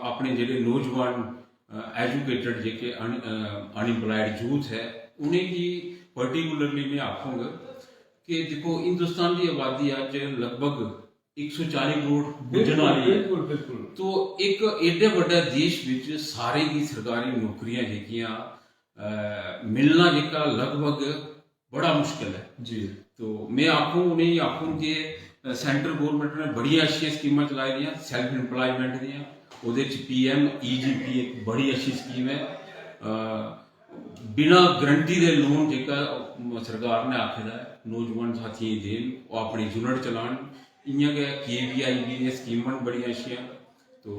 ਆਪਣੇ ਜਿਹੜੇ ਨੌਜਵਾਨ एजुकेटेड जेके अनएम्प्लॉयड यूथ है उन्हें की पर्टिकुलरली मैं आखूँगा कि देखो हिंदुस्तान की आबादी अज लगभग 140 करोड़ पुजन वाली है। बिल्कुल बिल्कुल। तो एक एडे बड़ा देश विच सारे की सरकारी नौकरियां जेकियां मिलना जेका लगभग बड़ा मुश्किल है जी। तो मैं आखूँ उन्हें आखूँ कि सेंट्रल गवर्नमेंट ने बड़ी अच्छी स्कीमां चलाई दियां सैल्फ इंप्लॉयमेंट दियां। ਉਹਦੇ ਚ PMEGP ਇੱਕ ਬੜੀ ਅੱਛੀ ਸਕੀਮ ਹੈ। ਬਿਨਾ ਗਰੰਟੀ ਦੇ ਲੋਨ जेका सरकार ने आखे नौजवान साथियों देन वो अपनी यूनिट चलान। इ'यां गै KVIB दी स्कीमां बड़ी अच्छियां। तो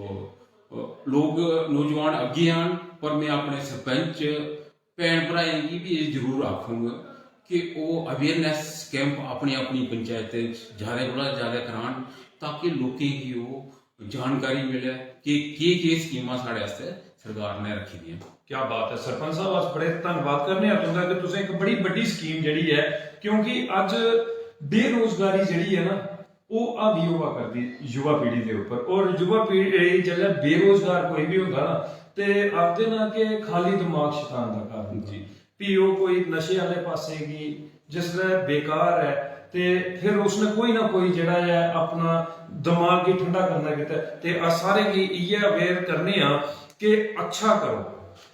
लोग नौजवान अगे आन, पर मैं अपने सरपंच भैन भ्राएं गी भी ये जरूर आखूंगा कि वो अवेयरनेस कैंप अपनी अपनी पंचायतें ज़्यादा कोला ज़्यादा करान, ताकि लोकें गी वो जानकारी मिले कि केह् स्कीमां साढ़े आस्तै सरकार ने रखी दियां। क्या बात है सरपंच साहब, अस बड़े धन्नवाद करने आं तुंदा कि तुसें एक बड़ी बड्डी स्कीम जेह्ड़ी है, क्योंकि अज बेरोजगारी जेह्ड़ी है ना ਉਹ ਹਾਵੀ ਹੋਵਾ ਕਰਦੀ युवा पीढ़ी ਦੇ ਉੱਪਰ। ਔਰ युवा पीढ़ी ਜਿਹੜਾ ਬੇਰੋਜ਼ਗਾਰ ਕੋਈ ਵੀ ਹੁੰਦਾ ਨਾ ਤੇ ਆਪਦੇ ਨਾਲ ਕਿ ਖਾਲੀ ਦਿਮਾਗ ਸ਼ੈਤਾਨ ਦਾ ਘਰ ਹੁੰਦਾ ਜੀ। ਵੀ ਉਹ ਕੋਈ ਨਸ਼ੇ ਵਾਲੇ ਪਾਸੇ ਗਈ ਜਿਸ ਤਰ੍ਹਾਂ ਬੇਕਾਰ ਹੈ ਤੇ ਫਿਰ ਉਸਨੇ ਕੋਈ ਨਾ ਕੋਈ ਜਿਹੜਾ ਹੈ ਆਪਣਾ ਦਿਮਾਗ ਹੀ ਠੰਡਾ ਕਰਨਾ ਕਿਤੇ ਤੇ ਆ ਸਾਰੇ ਕੀ ਇਹ ਅਵੇਅਰ ਕਰਨੇ ਆ ਕਿ ਅੱਛਾ ਕਰੋ,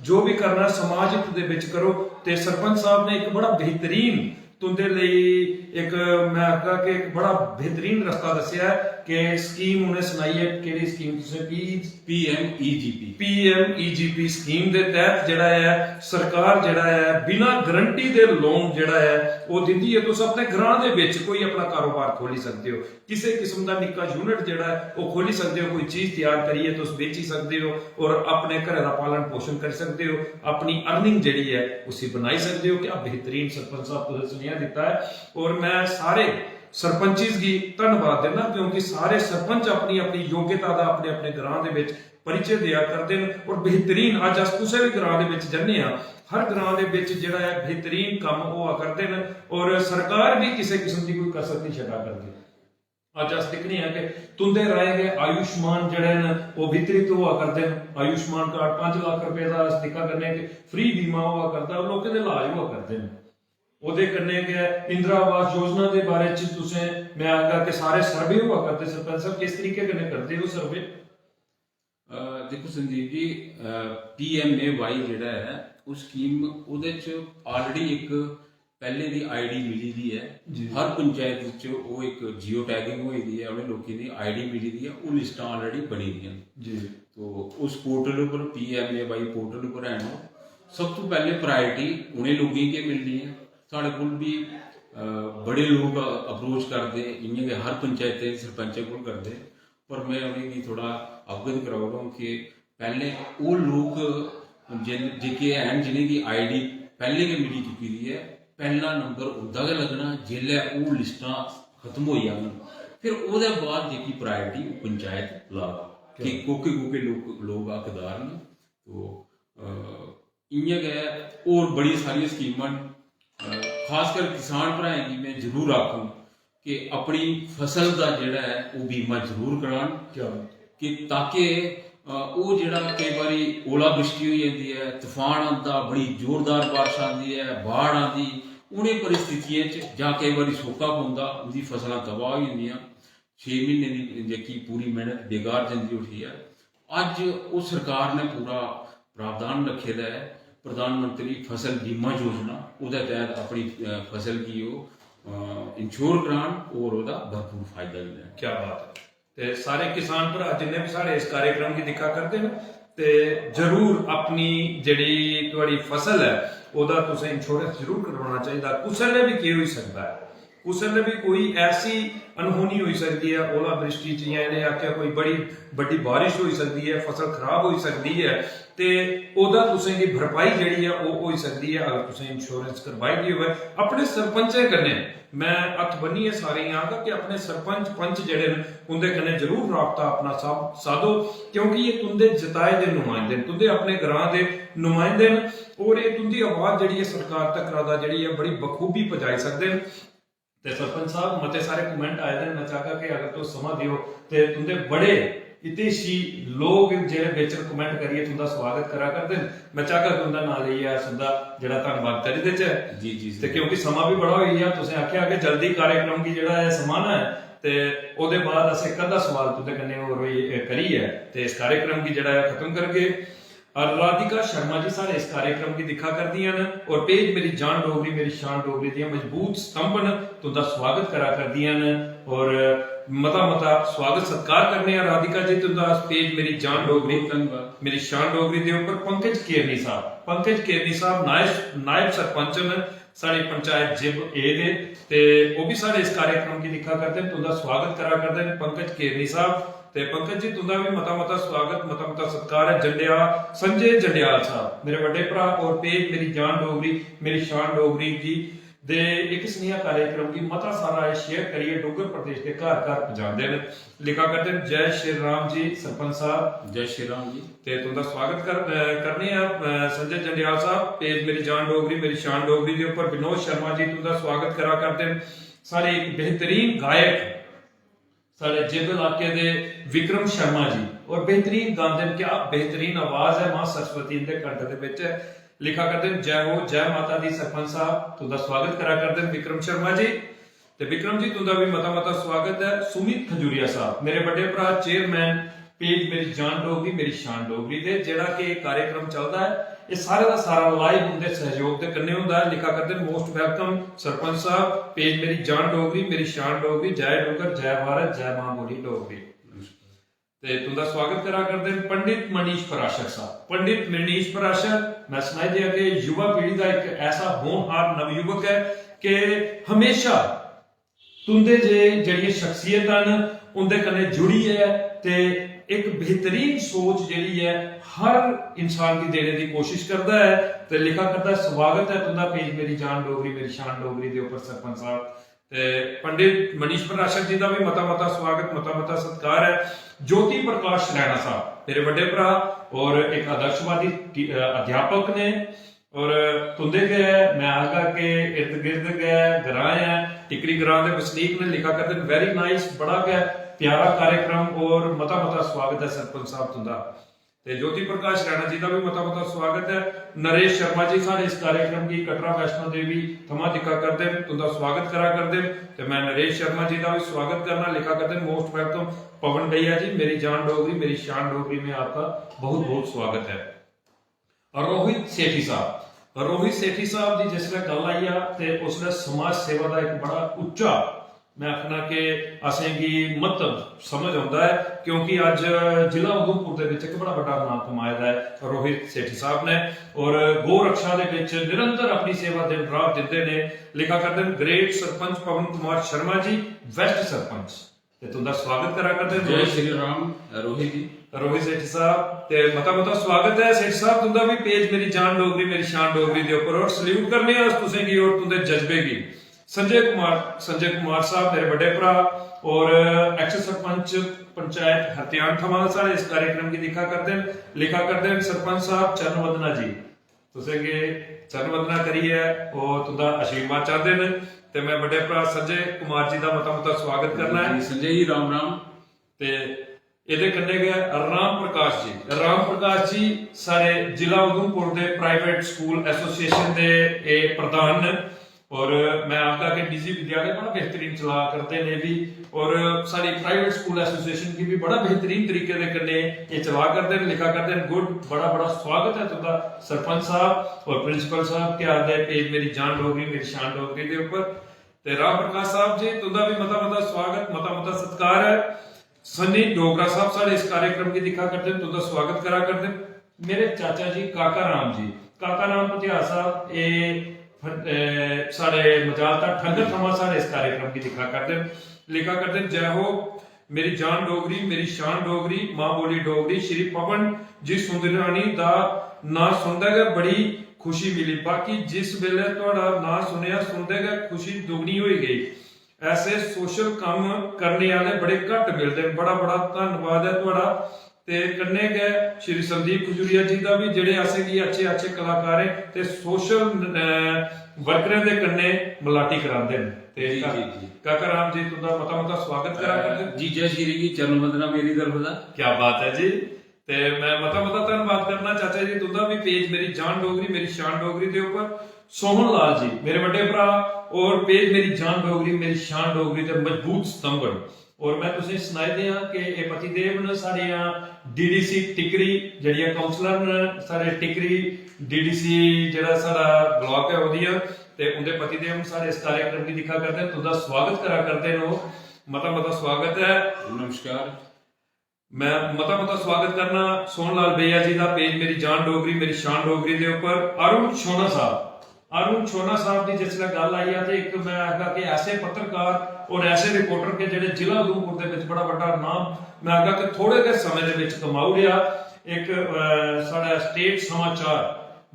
ਜੋ ਵੀ ਕਰਨਾ ਸਮਾਜ ਹਿੱਤ ਦੇ ਵਿੱਚ ਕਰੋ। ਤੇ ਸਰਪੰਚ ਸਾਹਿਬ ਨੇ ਇੱਕ ਬੜਾ ਬਿਹਤਰੀਨ तुंदे ਲਈ एक मैं आखा कि एक बड़ा बेहतरीन रास्ता दसिया कि स्कीम उन्हें सुनाई है। केड़ी स्कीम तुसें PMEGP स्कीम दे तहत जेड़ा है सरकार जेड़ा है बिना गारंटी दे लोन जेड़ा है वो दिंदी है। तुस अपने ग्रां दे विच कोई अपना कारोबार खोली सकदे हो, किसी किस्म दा निक्का यूनिट जेड़ा है वो खोली सकदे हो, कोई चीज तैयार करिए तुस बेची सकदे हो और अपने घरे दा पालन पोषण कर सकदे हो, अपनी अर्निंग जेड़ी है उसी बनाई सकदे हो। क्या बेहतरीन सरपंच साहब तुसें सुनिया दिता है। और मैं सारे सरपंचिस गी धन्नवाद देना, क्योंकि सारे सरपंच अपनी अपनी योग्यता का अपने अपने ग्रां दे विच परिचय दिया करते हैं। और बेहतरीन अज अस कुसै भी ग्रां दे विच जन्ने आ, हर ग्रां दे विच जेड़ा है बेहतरीन काम होआ करते हैं और सरकार भी किसी किस्म की कोई कसर नहीं छड्डा करदी। अज अस दिखने हैं कि तुंदे राय गए आयुष्मान जेड़े न वो वितरित हुआ करते हैं। आयुष्मान कार्ड 5 लाख रुपए का अस दिक्खा करने कि फ्री बीमा हुआ करता है, लोगों के इलाज हुआ करते हैं। ਉਹਦੇ ਕੰਨੇ ਕਿ ਇੰਦਰਾ ਆਵਾਸ ਯੋਜਨਾ ਦੇ ਬਾਰੇ ਚ ਤੁਸੀਂ ਮੈਂ ਆਖਦਾ ਕਿ ਸਾਰੇ ਸਰਵੇ ਹੁਆ ਕਰਦੇ। ਸਰਪੰਚ ਸਾਹਿਬ ਕਿਸ ਤਰੀਕੇ ਕਨੇ ਕਰਦੇ ਹੋ ਸਰਵੇ? देखो संदीप जी, PMAY ਜਿਹੜਾ ਹੈ ਉਹ ਸਕੀਮ ਉਹਦੇ ਚ ਆਲਰੇਡੀ ਇੱਕ ਪਹਿਲੇ ਦੀ ਆਈਡੀ ਮਿਲੀ ਦੀ ਹੈ। ਹਰ ਪੰਚਾਇਤ ਵਿੱਚ ਉਹ ਇੱਕ ਜੀਓ ਟੈਗਿੰਗ ਹੋਈ ਦੀ ਹੈ, ਉਹਨੇ ਲੋਕੀ ਦੀ ਆਈਡੀ ਮਿਲੀ ਦੀ ਹੈ, ਉਹ ਲਿਸਟਾਂ ਆਲਰੇਡੀ ਬਣੀ ਦੀਆਂ ਜੀ। तो उस पोर्टल पर PMAY पोर्टल पर है सब तो पहले प्रायोरिटी उन्हें लोगों के मिलनी है। साढ़े को भी बड़े लोग अप्रोच करते इ'यां कि हर पंचायतें सरपंच को करते, पर मैं उन्हें थोड़ा अवगत करा रहा हूँ कि पहले वो लोग जेके हैं जिन्हें की आईडी पहले गै मिली चुकी दी है, पहला नंबर उदा गै लगना जिसलै वो लिस्टां खत्म हो जान, फिर ओहदे बाद जेकी प्रायोरिटी पंचायत ला कि कोके कोके लोग हकदार न। तो इ'यां गै होर बड़ी सारी स्कीमां, खासकर किसान भ्राएं गी मैं जरूर आखूं कि अपनी फसल का जिहड़ा है वो बीमा जरूर करान, कि ताकि वो जिहड़ा कई बारी ओलावृष्टि हो जाती है, तूफान आता, बड़ी जोरदार बारिश आती है, बाढ़ आती, उन्हें परिस्थितियों च जां कई बारी सोका पौंदा, उनकी फसलां तबाह हो जांदियां, 6 महीने की जेकी पूरी मेहनत बेकार जंदी उठी है। अज वो सरकार ने पूरा प्रावधान रखे दा है, प्रधानमंत्री फसल बीमा योजना उसके तहत अपनी फसल की इंश्योर करान और उसका भरपूर फायदा लें। क्या बात है। ते सारे किसान भरा जिन्हें भी साढ़े इस कार्यक्रम की दिखा करते हैं ते जरूर अपनी जिहड़ी तुहाड़ी फसल है उसका तुसें इंश्योरेंस जरूर करवाना चाहिए। कुसलै भी केह् होई सकदा है, कुसलै भी कोई ऐसी अनहोनी हो सकती है, ओलावृष्टि च या इन्हें आख्या कोई बड़ी बड़ी बारिश हो सकती है, फसल खराब हो सकती है, ते ओदा तुसें गी भरपाई जिहड़ी है वो हो सकती है अगर तुसें इंश्योरेंस करवाई दी होवे। अपने सरपंचें कन्नै मैं हत्थ बन्निए सारे आखगा कि अपने सरपंच पंच जिहड़े न उंदे कन्नै जरूर राबता अपना साधो, क्योंकि ये तुंदे जताए दे नुमाइंदे न, तुंदे अपने ग्रां दे नुमाइंदे न और ये तुंदी आवाज जिहड़ी है सरकार तक रादा जिहड़ी है बड़ी बखूबी पजाई सकदे न। ते सरपंच साहब मते सारे कमेंट आए दे, मैं चाहगा कि अगर तुस समा दियो ते तुंदे बड़े इतेशी लोग जेह्ड़े बिच कमेंट करिए तुंदा स्वागत करा करदे न। मैं चाहगा तुंदा नाम लेइयै तुंदा जेह्ड़ा धन्नवाद करी देचै जी जी ते क्योंकि समा भी बड़ा होई गेआ, तुसें आखेआ कि जल्दी कार्यक्रम गी जेह्ड़ा है समाना है ते ओहदे बाद अस इक अद्धा सवाल तुंदे कन्नै होर करियै ते इस कार्यक्रम गी जेह्ड़ा है खत्म करगे। राधिका शर्मा जी साढ़े इस कार्यक्रम की दिखा करदियां न और पेज मेरी जान डोगरी मेरी शान डोगरी दियां मजबूत स्तंभ न, तुंदा स्वागत करा करदियां न और मता मता स्वागत सत्कार करने आ राधिका जी तुंदा पेज मेरी जान डोगरी मेरी शान डोगरी दे ऊपर। पंकज केरनी साहब नायब सरपंच न साढ़ी पंचायत जिब ए दे ते वो भी साढ़े इस कार्यक्रम की दिखा करते हैं, तुंदा स्वागत करा करते हैं पंकज केरनी साहब। ਤੇ ਪੰਕਜ ਜੀ ਤੁੰਦਾ ਵੀ ਮਤਾ ਸਵਾਗਤ ਮਤਾ ਸਤਿਕਾਰ ਹੈ। ਜੰਡਿਆ ਸੰਜੇ ਜੰਡਿਆਲ ਸਾਹਿਬ ਮੇਰੇ ਵੱਡੇ ਭਰਾ ਔਰ ਪੇਜ ਮੇਰੀ ਜਾਨ ਡੋਗਰੀ ਮੇਰੀ ਸ਼ਾਨ ਡੋਗਰੀ ਜੀ ਦੇ ਇੱਕ ਸੁਨੇਹਾ कार्यक्रम की मता सारा शेयर करिए डुग्गर प्रदेश के घर घर पहुंचाते हैं। लिखा करते हैं जय श्री राम जी सरपंच साहब जय श्री राम जी ते तुंदा स्वागत करने आ संजय जंडियाल साहब पेज मेरी जान डोगरी मेरी शान डोगरी के ऊपर विनोद शर्मा जी तुंदा स्वागत करा करते हैं। सारे एक बेहतरीन गायक सारे जिब इलाके दे विक्रम शर्मा जी और बेहतरीन गांदे क्या बेहतरीन आवाज है मां सरस्वती दे कंठ दे विच लिखा करते हैं जय हो जय माता दी सरपंच साहब तुंदा स्वागत करा करते हैं विक्रम शर्मा जी ते विक्रम जी तुंदा भी मता स्वागत है। सुमित खजूरिया साहब मेरे बड़े भरा चेयरमैन पेज मेरी जान डोगरी मेरी शान डोगरी दे जेड़ा कि कार्यक्रम चलता है ये सारे दा सारा लाइव उनके सहयोग के कन्ने हुंदा है। लिखा करते हैं मोस्ट वेलकम सरपंच साहब पेज मेरी जान डोगरी मेरी शान डोगरी जय डुग्गर जय भारत जय मां बोली डोगरी ते तुंदा स्वागत करा करते हैं पंडित मनीष पराशर साहब। पंडित मनीष पराशर मैं सुनाई दिया कि युवा पीढ़ी का एक ऐसा होनहार नवयुवक है कि हमेशा तुंदे जेड़ी शख्सियत हैं उनके कन्ने जुड़ी है ते एक बेहतरीन सोच जेड़ी है हर इंसान की देने की कोशिश करता है। ते लिखा करता है स्वागत है तुंदा पेज मेरी जान डोगरी मेरी शान डोगरी के ऊपर सरपंच साहब ते पंडित मनीष पराशर जी का भी मता स्वागत मता सत्कार है। ज्योति प्रकाश रैना साहब मेरे बड़े भरा और एक आदर्शवादी अध्यापक ने और तुंदे गए मैं आगा के इर्द गिर्द गए ग्रां है टिकरी ग्रां के वसनीक ने लिखा करते वेरी नाइस बड़ा क्या प्यारा कार्यक्रम और मता स्वागत है सरपंच साहब तुंदा ते ज्योति प्रकाश रैना जी का भी मता स्वागत है। नरेश शर्मा जी सारे इस कार्यक्रम की कटरा वैष्णो देवी थमा दिखा करते हैं तुंदा स्वागत करा करते ते मैं नरेश शर्मा जी का भी स्वागत करना लिखा करते मोस्ट वेलकम पवन भैया जी मेरी जान डोगरी मेरी शान डोगरी में आपका बहुत बहुत स्वागत है। रोहित सेठी साहब जी जिसले गल आई आ ते उसने समाज सेवा का एक बड़ा उच्चा मैं आखना कि असेंगी मतलब समझ आता है क्योंकि अज जिला उधमपुर के विच एक बड़ा बड़ा नाम कमाया है रोहित सेठी साहब ने और गौ रक्षा के विच निरंतर अपनी सेवा दिन रात देते ने। लिखा करते हैं ग्रेट सरपंच पवन कुमार शर्मा जी वेस्ट सरपंच ते तुंदा स्वागत करा करते हैं। जय श्री राम रोहित जी रोहित सेठी साहब ते मता स्वागत है सेठ साहब तुंदा भी पेज मेरी जान डोगरी मेरी शान डोगरी के ऊपर और सल्यूट करने तुसें की और तुंदे जज्बे की। संजय कुमार साहब मेरे बड़े भरा और एक्स सरपंच पंचायत हत्यान थमा सारे इस कार्यक्रम की लिखा करते हैं सरपंच साहब चरण वंदना जी तुसें के चरण वंदना करिए और तुंदा आशीर्वाद चाहते हैं ते मैं बड़े भरा संजय कुमार जी का मता स्वागत करना है। संजय जी राम राम ते ਇਹਦੇ ਕੰਨੇ ਗਿਆ ਰਾਮ ਪ੍ਰਕਾਸ਼ ਜੀ ਸਾਰੇ ਜ਼ਿਲ੍ਹਾ ਉਧਮਪੁਰ ਦੇ ਪ੍ਰਾਈਵੇਟ ਸਕੂਲ ਐਸੋਸੀਏਸ਼ਨ ਦੇ ਇਹ ਪ੍ਰਧਾਨ ਨੇ और मैं आपका के निजी विद्यालय बड़ा बेहतरीन चला करते ने भी और सारी प्राइवेट स्कूल एसोसिएशन की भी बड़ा बेहतरीन तरीके से करने ये चला करते हैं लिखा करते हैं गुड बड़ा स्वागत है तुंदा सरपंच साहब और प्रिंसिपल साहब के आदे पेज मेरी जान डोगरी मेरी शान डोगरी के ऊपर ते राम प्रकाश साहब जी तुंदा भी मता स्वागत मता सत्कार है। सनी डोगरा साहब सारे इस कार्यक्रम की दिखा करते हैं तुंदा स्वागत करा करते हैं। मेरे चाचा जी काका राम पटियाल साहब ये सारे मजालता ठंगर थमा सारे इस कार्यक्रम की दिखा करते लिखा करते जय हो मेरी जान डोगरी मेरी शान डोगरी मां बोली डोगरी श्री पवन जी सुंदरानी दा ना सुनदा गए बड़ी खुशी मिली बाकी जिस वेले तुहाडा ना सुनिया सुनदे गए खुशी दुगनी हो गई। ऐसे सोशल काम करने वाले बड़े घट मिलते हैं बड़ा धन्यवाद है तुहाडा ते कन्ने गए श्री संदीप खजूरिया जी का भी जेडे असें की अच्छे कलाकार है ते सोशल वर्करां दे कन्ने मलाटी करांदे ने ते काका राम जी तुंदा मता स्वागत करा करदे जी जय श्री जी चरण वंदना मेरी तरफ दा क्या बात है जी ते मैं मता धन्यवाद करना चाचा जी तुंदा भी पेज मेरी जान डोगरी मेरी शान डोगरी के ऊपर सोहन लाल जी मेरे बड़े भरा और पेज मेरी जान डोगरी मेरी शान डोगरी ते मजबूत स्तंभन और मैं तुसें सुनाई दिया कि ये पतिदेव ने सारिया डीडीसी टिकरी जड़ियां काउंसलर ने सारे टिकरी डीडीसी जड़ा सारा ब्लॉक है ओदियां ते उनके पतिदेव सारे इस कार्यक्रम की दिखा करते हैं तुंदा स्वागत करा करते हैं मता स्वागत है नमस्कार। मैं मता स्वागत करना सोहन लाल भैया जी का पेज मेरी जान डोगरी मेरी शान डोगरी के ऊपर अरुण सोना साहब अरुण छोना साहब की जिसले गल आई है तो एक मैं आखा कि ऐसे पत्रकार और ऐसे रिपोर्टर के ਜਿਹੜੇ ਜ਼ਿਲ੍ਹਾ ਉਧਮਪੁਰ ਦੇ ਵਿੱਚ ਬੜਾ ਵੱਡਾ ਨਾਮ ਮੈਂ ਆਖਾ ਕਿ ਥੋੜੇ ਜਿਹੇ ਸਮੇਂ ਦੇ ਵਿੱਚ ਕਮਾਉ ਰਿਹਾ ਇੱਕ ਸਾਡਾ ਸਟੇਟ ਸਮਾਚਾਰ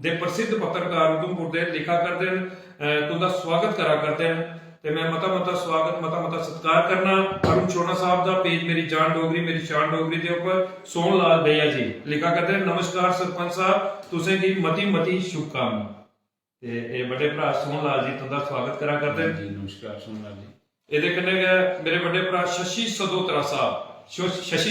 ਦੇ ਪ੍ਰਸਿੱਧ ਪੱਤਰਕਾਰ ਉਧਮਪੁਰ ਦੇ ਲਿਖਾ ਕਰਦੇ ਹਨ ਤੁਹਾਡਾ ਸਵਾਗਤ ਕਰਾ ਕਰਦੇ ਹਨ ਤੇ ਮੈਂ ਮਤਾ ਸਵਾਗਤ ਮਤਾ ਸਤਿਕਾਰ ਕਰਨਾ ਅਰੁਣ ਛੋਨਾ ਸਾਹਿਬ ਦਾ ਪੇਜ ਮੇਰੀ ਜਾਨ ਡੋਗਰੀ ਮੇਰੀ ਸ਼ਾਨ ਡੋਗਰੀ ਦੇ ਉੱਪਰ ਸੋਹਣ ਲਾਲ ਭਈਆ ਜੀ ਲਿਖਾ ਕਰਦੇ ਹਨ ਨਮਸਕਾਰ ਸਰਪੰਚ ਸਾਹਿਬ ਤੁਸੀਂ ਦੀ ਮਤੀ ਸ਼ੁਭਕਾਮਨਾ ਤੇ ਇਹ ਵੱਡੇ ਭਰਾ ਸੋਹਣ ਲਾਲ ਜੀ ਤੁਹਾਡਾ ਸਵਾਗਤ ਕਰਾ ਕਰਦੇ ਹਨ जी नमस्कार सोहन लाल जी। ਇਹਦੇ ਕੰਨੇ ਗਏ ਮੇਰੇ ਵੱਡੇ ਭਰਾ ਸ਼ਸ਼ੀ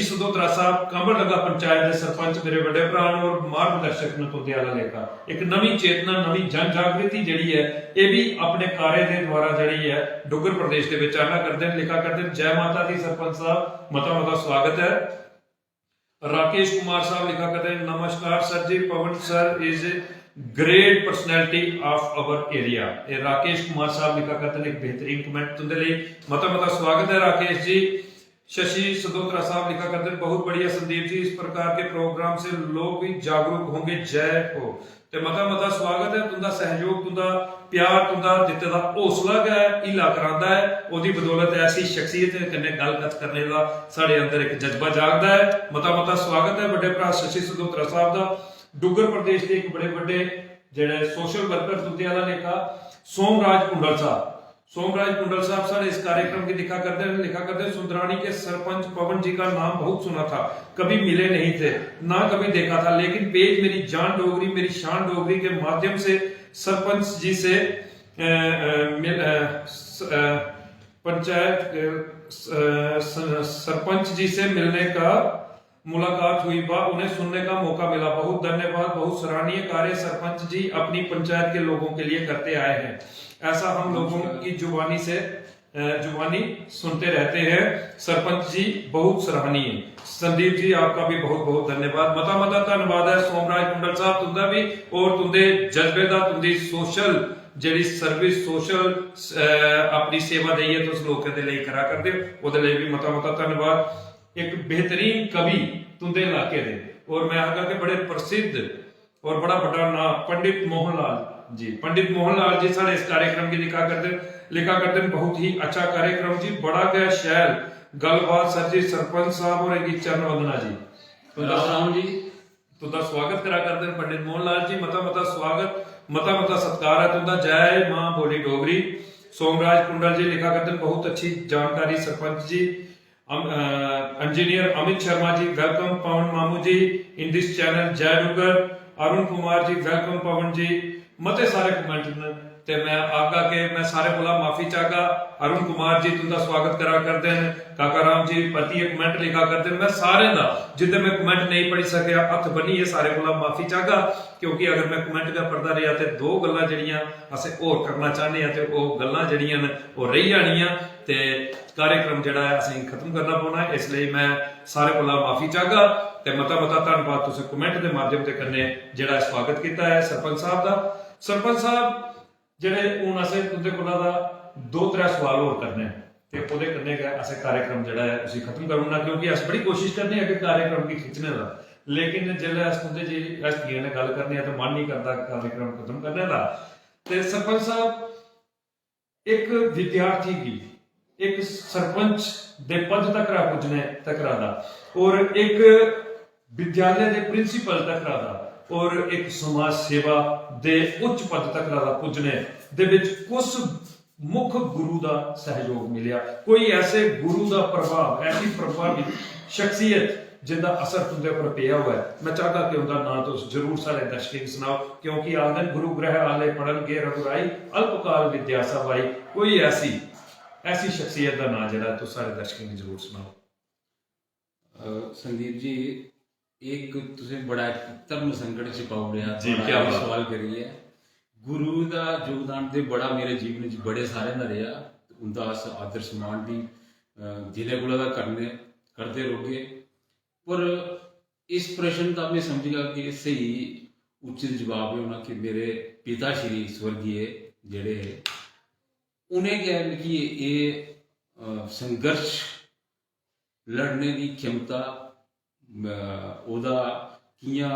ਸਦੋਤਰਾ ਸਾਹਿਬ ਕੰਬਲ ਲੱਗਾ ਪੰਚਾਇਤ ਦੇ ਸਰਪੰਚ ਮੇਰੇ ਵੱਡੇ ਭਰਾ ਨੂੰ ਔਰ ਮਾਰਗਦਰਸ਼ਕ ਨੂੰ ਤੁਰਦੇ ਵਾਲਾ ਲੇਖਾ ਇੱਕ ਨਵੀਂ ਚੇਤਨਾ ਨਵੀਂ ਜਨ ਜਾਗ੍ਰਿਤੀ ਜਿਹੜੀ ਹੈ ਇਹ ਵੀ ਆਪਣੇ ਕਾਰੇ ਦੇ ਦੁਆਰਾ ਜਿਹੜੀ ਹੈ ਡੁੱਗਰ ਪ੍ਰਦੇਸ਼ ਦੇ ਵਿੱਚ ਆਨਾ ਕਰਦੇ ਨੇ ਲਿਖਾ ਕਰਦੇ ਨੇ ਜੈ ਮਾਤਾ ਦੀ ਸਰਪੰਚ ਸਾਹਿਬ ਮਤਾ ਸਵਾਗਤ ਹੈ राकेश कुमार साहब लिखा करते हैं नमस्कार sir ji Pawan sir is great personality of our area ये राकेश कुमार साहब लिखा करते हैं एक बेहतरीन कमेंट तुंदे लिए मता स्वागत है राकेश जी शशि सदोत्रा साहब लिखा करते हैं बहुत बढ़िया संदीप जी इस प्रकार के प्रोग्राम से लोग भी जागरूक होंगे जय हो ਤੇ ਮਤਾ ਸਵਾਗਤ ਹੈ ਤੁੰਦਾ ਸਹਿਯੋਗ ਤੁੰਦਾ ਪਿਆਰ ਤੁੰਦਾ ਦਿੱਤੇ ਦਾ ਹੌਸਲਾ ਹੈ ਇਲਾ ਕਰਾਂਦਾ ਹੈ ਉਹਦੀ ਬਦੌਲਤ ਐਸੀ ਸ਼ਖਸੀਅਤ ਕਨੇ ਗੱਲਬਾਤ ਕਰਨੇ ਦਾ ਸਾਡੇ ਅੰਦਰ ਇੱਕ ਜਜ਼ਬਾ ਜਾਗਦਾ ਹੈ ਮਤਾ ਸਵਾਗਤ ਹੈ ਵੱਡੇ ਭਰਾ ਸ਼ਸ਼ੀ ਸਦੋਤਰਾ ਸਾਹਿਬ ਦਾ ਡੁੱਗਰ ਪ੍ਰਦੇਸ਼ ਦੇ ਇੱਕ ਬੜੇ ਵੱਡੇ ਜਿਹੜੇ ਸੋਸ਼ਲ ਵਰਕਰ ਤੁੰਦੇ ਵਾਲਾ ਲੇਖਾ सोमराज कुंडल साहब सारे इस कार्यक्रम की लिखा करते सुंदरानी के सरपंच पवन जी का नाम बहुत सुना था कभी मिले नहीं थे ना कभी देखा था लेकिन पेज मेरी जान डोगरी मेरी शान डोगरी के माध्यम से सरपंच जी से सरपंच जी से मिलने का मुलाकात हुई उन्हें सुनने का मौका मिला बहुत धन्यवाद बहुत सराहनीय कार्य सरपंच जी अपनी पंचायत के लोगों के लिए करते आए हैं ऐसा हम लोगों की जुबानी सुनते रहते हैं सरपंच जी बहुत सराहनीय संदीप जी आपका भी बहुत बहुत धन्यवाद मता धन्यवाद है सोमराज कुंडल साहब तुंदा भी और तुंदे जज्बे दा तुंदी सोशल ਜਿਹੜੀ ਸਰਵਿਸ ਸੋਸ਼ਲ ਆਪਣੀ ਸੇਵਾ ਦਈ ਹੈ ਤੁਸੀਂ ਲੋਕਾਂ ਦੇ ਲਈ ਕਰਾ ਕਰਦੇ ਹੋ ਉਹਦੇ ਲਈ ਵੀ ਮਤਾ ਧੰਨਵਾਦ ਇੱਕ ਬਿਹਤਰੀਨ ਕਵੀ ਤੁੰਦੇ ਇਲਾਕੇ ਦੇ और मैं आगा के बड़े प्रसिद्ध और बड़ा बड़ा नाम पंडित मोहनलाल जी सारे इस कार्यक्रम की लिखा करते बहुत ही अच्छा कार्यक्रम जी बड़ा गया शैल गलबात सर जी सरपंच साहब और एक चरण वंदना जी राम जी तुदा स्वागत करा करते हैं पंडित मोहनलाल जी मता स्वागत मता सत्कार है तुदा जय मां बोली डोगरी सोमराज कुंडल जी लिखा करते बहुत अच्छी जानकारी सरपंच जी इंजीनियर अमित शर्मा जी वेलकम पवन मामू जी इन दिस चैनल जय डुगर अरुण कुमार जी वेलकम पवन जी मते सारे कमेंट ते मैं आगा के मैं सारे बोला माफी चाहगा अरुण कुमार जी तुंदा स्वागत करा करते हैं काका राम जी पति कमेंट लिखा करते हैं मैं सारे दा जिद्दे मैं कमेंट नहीं पढ़ी सकिया हथ बनी है सारे बोला माफी चाहगा क्योंकि अगर मैं कमेंट का पढ़दा रहा ते दो गल्लां जड़ियां असें होर करना चाहते हैं ते ओह गल्लां जड़ियां ने ओह रही जानियां ते कार्यक्रम जड़ा है असें खत्म करना पौना है इसलिए मैं सारे बोला माफी चाहगा ते मता धन्यवाद तुसीं कमेंट के माध्यम ते कन्ने जड़ा स्वागत किया है सरपंच साहब दा सरपंच साहब ਜਿਹੜੇ ਹੁਣ ਅਸੀਂ ਤੁਹਾਡੇ ਕੋਲ ਦਾ 2-3 ਸਵਾਲ ਹੋਰ ਕਰਨੇ ਤੇ ਉਹਦੇ ਕਰਨੇ ਦਾ ਅਸੀਂ कार्यक्रम ਜਿਹੜਾ ਹੈ ਅਸੀਂ ਖਤਮ ਕਰਨਾ ਕਿਉਂਕਿ ਅਸੀਂ ਬੜੀ ਕੋਸ਼ਿਸ਼ ਕਰਨੇ ਆ ਕਿ कार्यक्रम की खिंचने ਦਾ लेकिन ਜਿਹੜੇ ਅਸੀਂ ਤੁਹਾਡੇ ਜੀ ਇਸ ਦੀਆਂ ਨਾਲ ਗੱਲ ਕਰਨੀ ਹੈ ਤਾਂ ਮਨ ਨਹੀਂ ਕਰਦਾ कार्यक्रम ਖਤਮ ਕਰਨੇ ਦਾ ਤੇ ਸਰਪੰਚ ਸਾਹਿਬ ਇੱਕ ਵਿਦਿਆਰਥੀ ਦੀ ਇੱਕ ਸਰਪੰਚ ਦੇ ਪਦ ਤੱਕ ਰਾ ਪੁੱਜਣੇ ਤੱਕ ਦਾ ਔਰ ਇੱਕ ਵਿਦਿਆਲੇ ਦੇ ਪ੍ਰਿੰਸੀਪਲ ਤੱਕ ਦਾ और एक समाज सेवा दे उच्च पद तक पुजने दे विच कुछ मुख गुरु दा सहयोग मिलिया कोई ऐसे गुरु दा प्रभाव ऐसी प्रभावित शख्सियत जिंदा असर तुंदे पर पिया हुआ है मैं चाहता कि उनका नाम तो जरूर सारे दर्शकों सुनाओ क्योंकि आदन गुरु ग्रह आले पढ़न गे रघुराई अल्पकाल विद्या सवाई कोई ऐसी शख्सियत का नाम जरा तो सारे दर्शकों को जरूर सुनाओ संदीप जी एक तुझे बड़ा धर्म संकट च पाउ रहा जी क्या सवाल करिए गुरु का योगदान तो बड़ा मेरे जीवन च बड़े सारे का रहा उनका अस आदर सम्मान भी जिले कोला करते रहोगे पर इस प्रश्न का मैं समझगा कि सही उचित जवाब है होना कि मेरे पिता श्री स्वर्गीय जेड़े उन्हें क्या कि ये संघर्ष लड़ने की क्षमता ਉਹਦਾ ਕਿਆਂ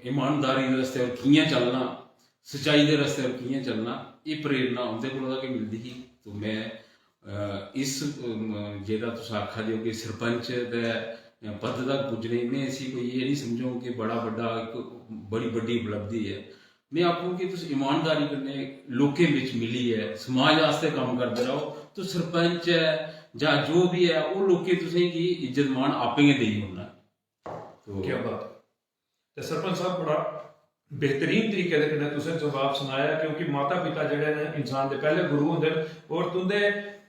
ईमानदारी रस्ते और कियां चलना सच्चाई के रस्ते कि'यां चलना, ये प्रेरणा उं'दे कोला गै मिलदी ही। तो मैं इस जेह्ड़ा तुस आखा दे हो कि सरपंच दे पद तक पुज्जने में इसी कोई ये नहीं समझो कि बड़ा बड्डा इक बड़ी बड्डी उपलब्धि है। मैं आखूं कि तुस ईमानदारी कन्नै लोकें बिच मिलियै समाज आस्तै कम्म करदे रहो, तो सरपंच है जां जो भी है वो लोकें तुसें गी इज्जत मान आपे गै देई ओड़ना। तो क्या बात है। ते सरपंच साहब बड़ा बेहतरीन तरीके दे कन्नै तुसें जवाब सुनाया, क्योंकि माता पिता जेह्ड़े ने इंसान दे पहले गुरु होंदे न, और तुंदे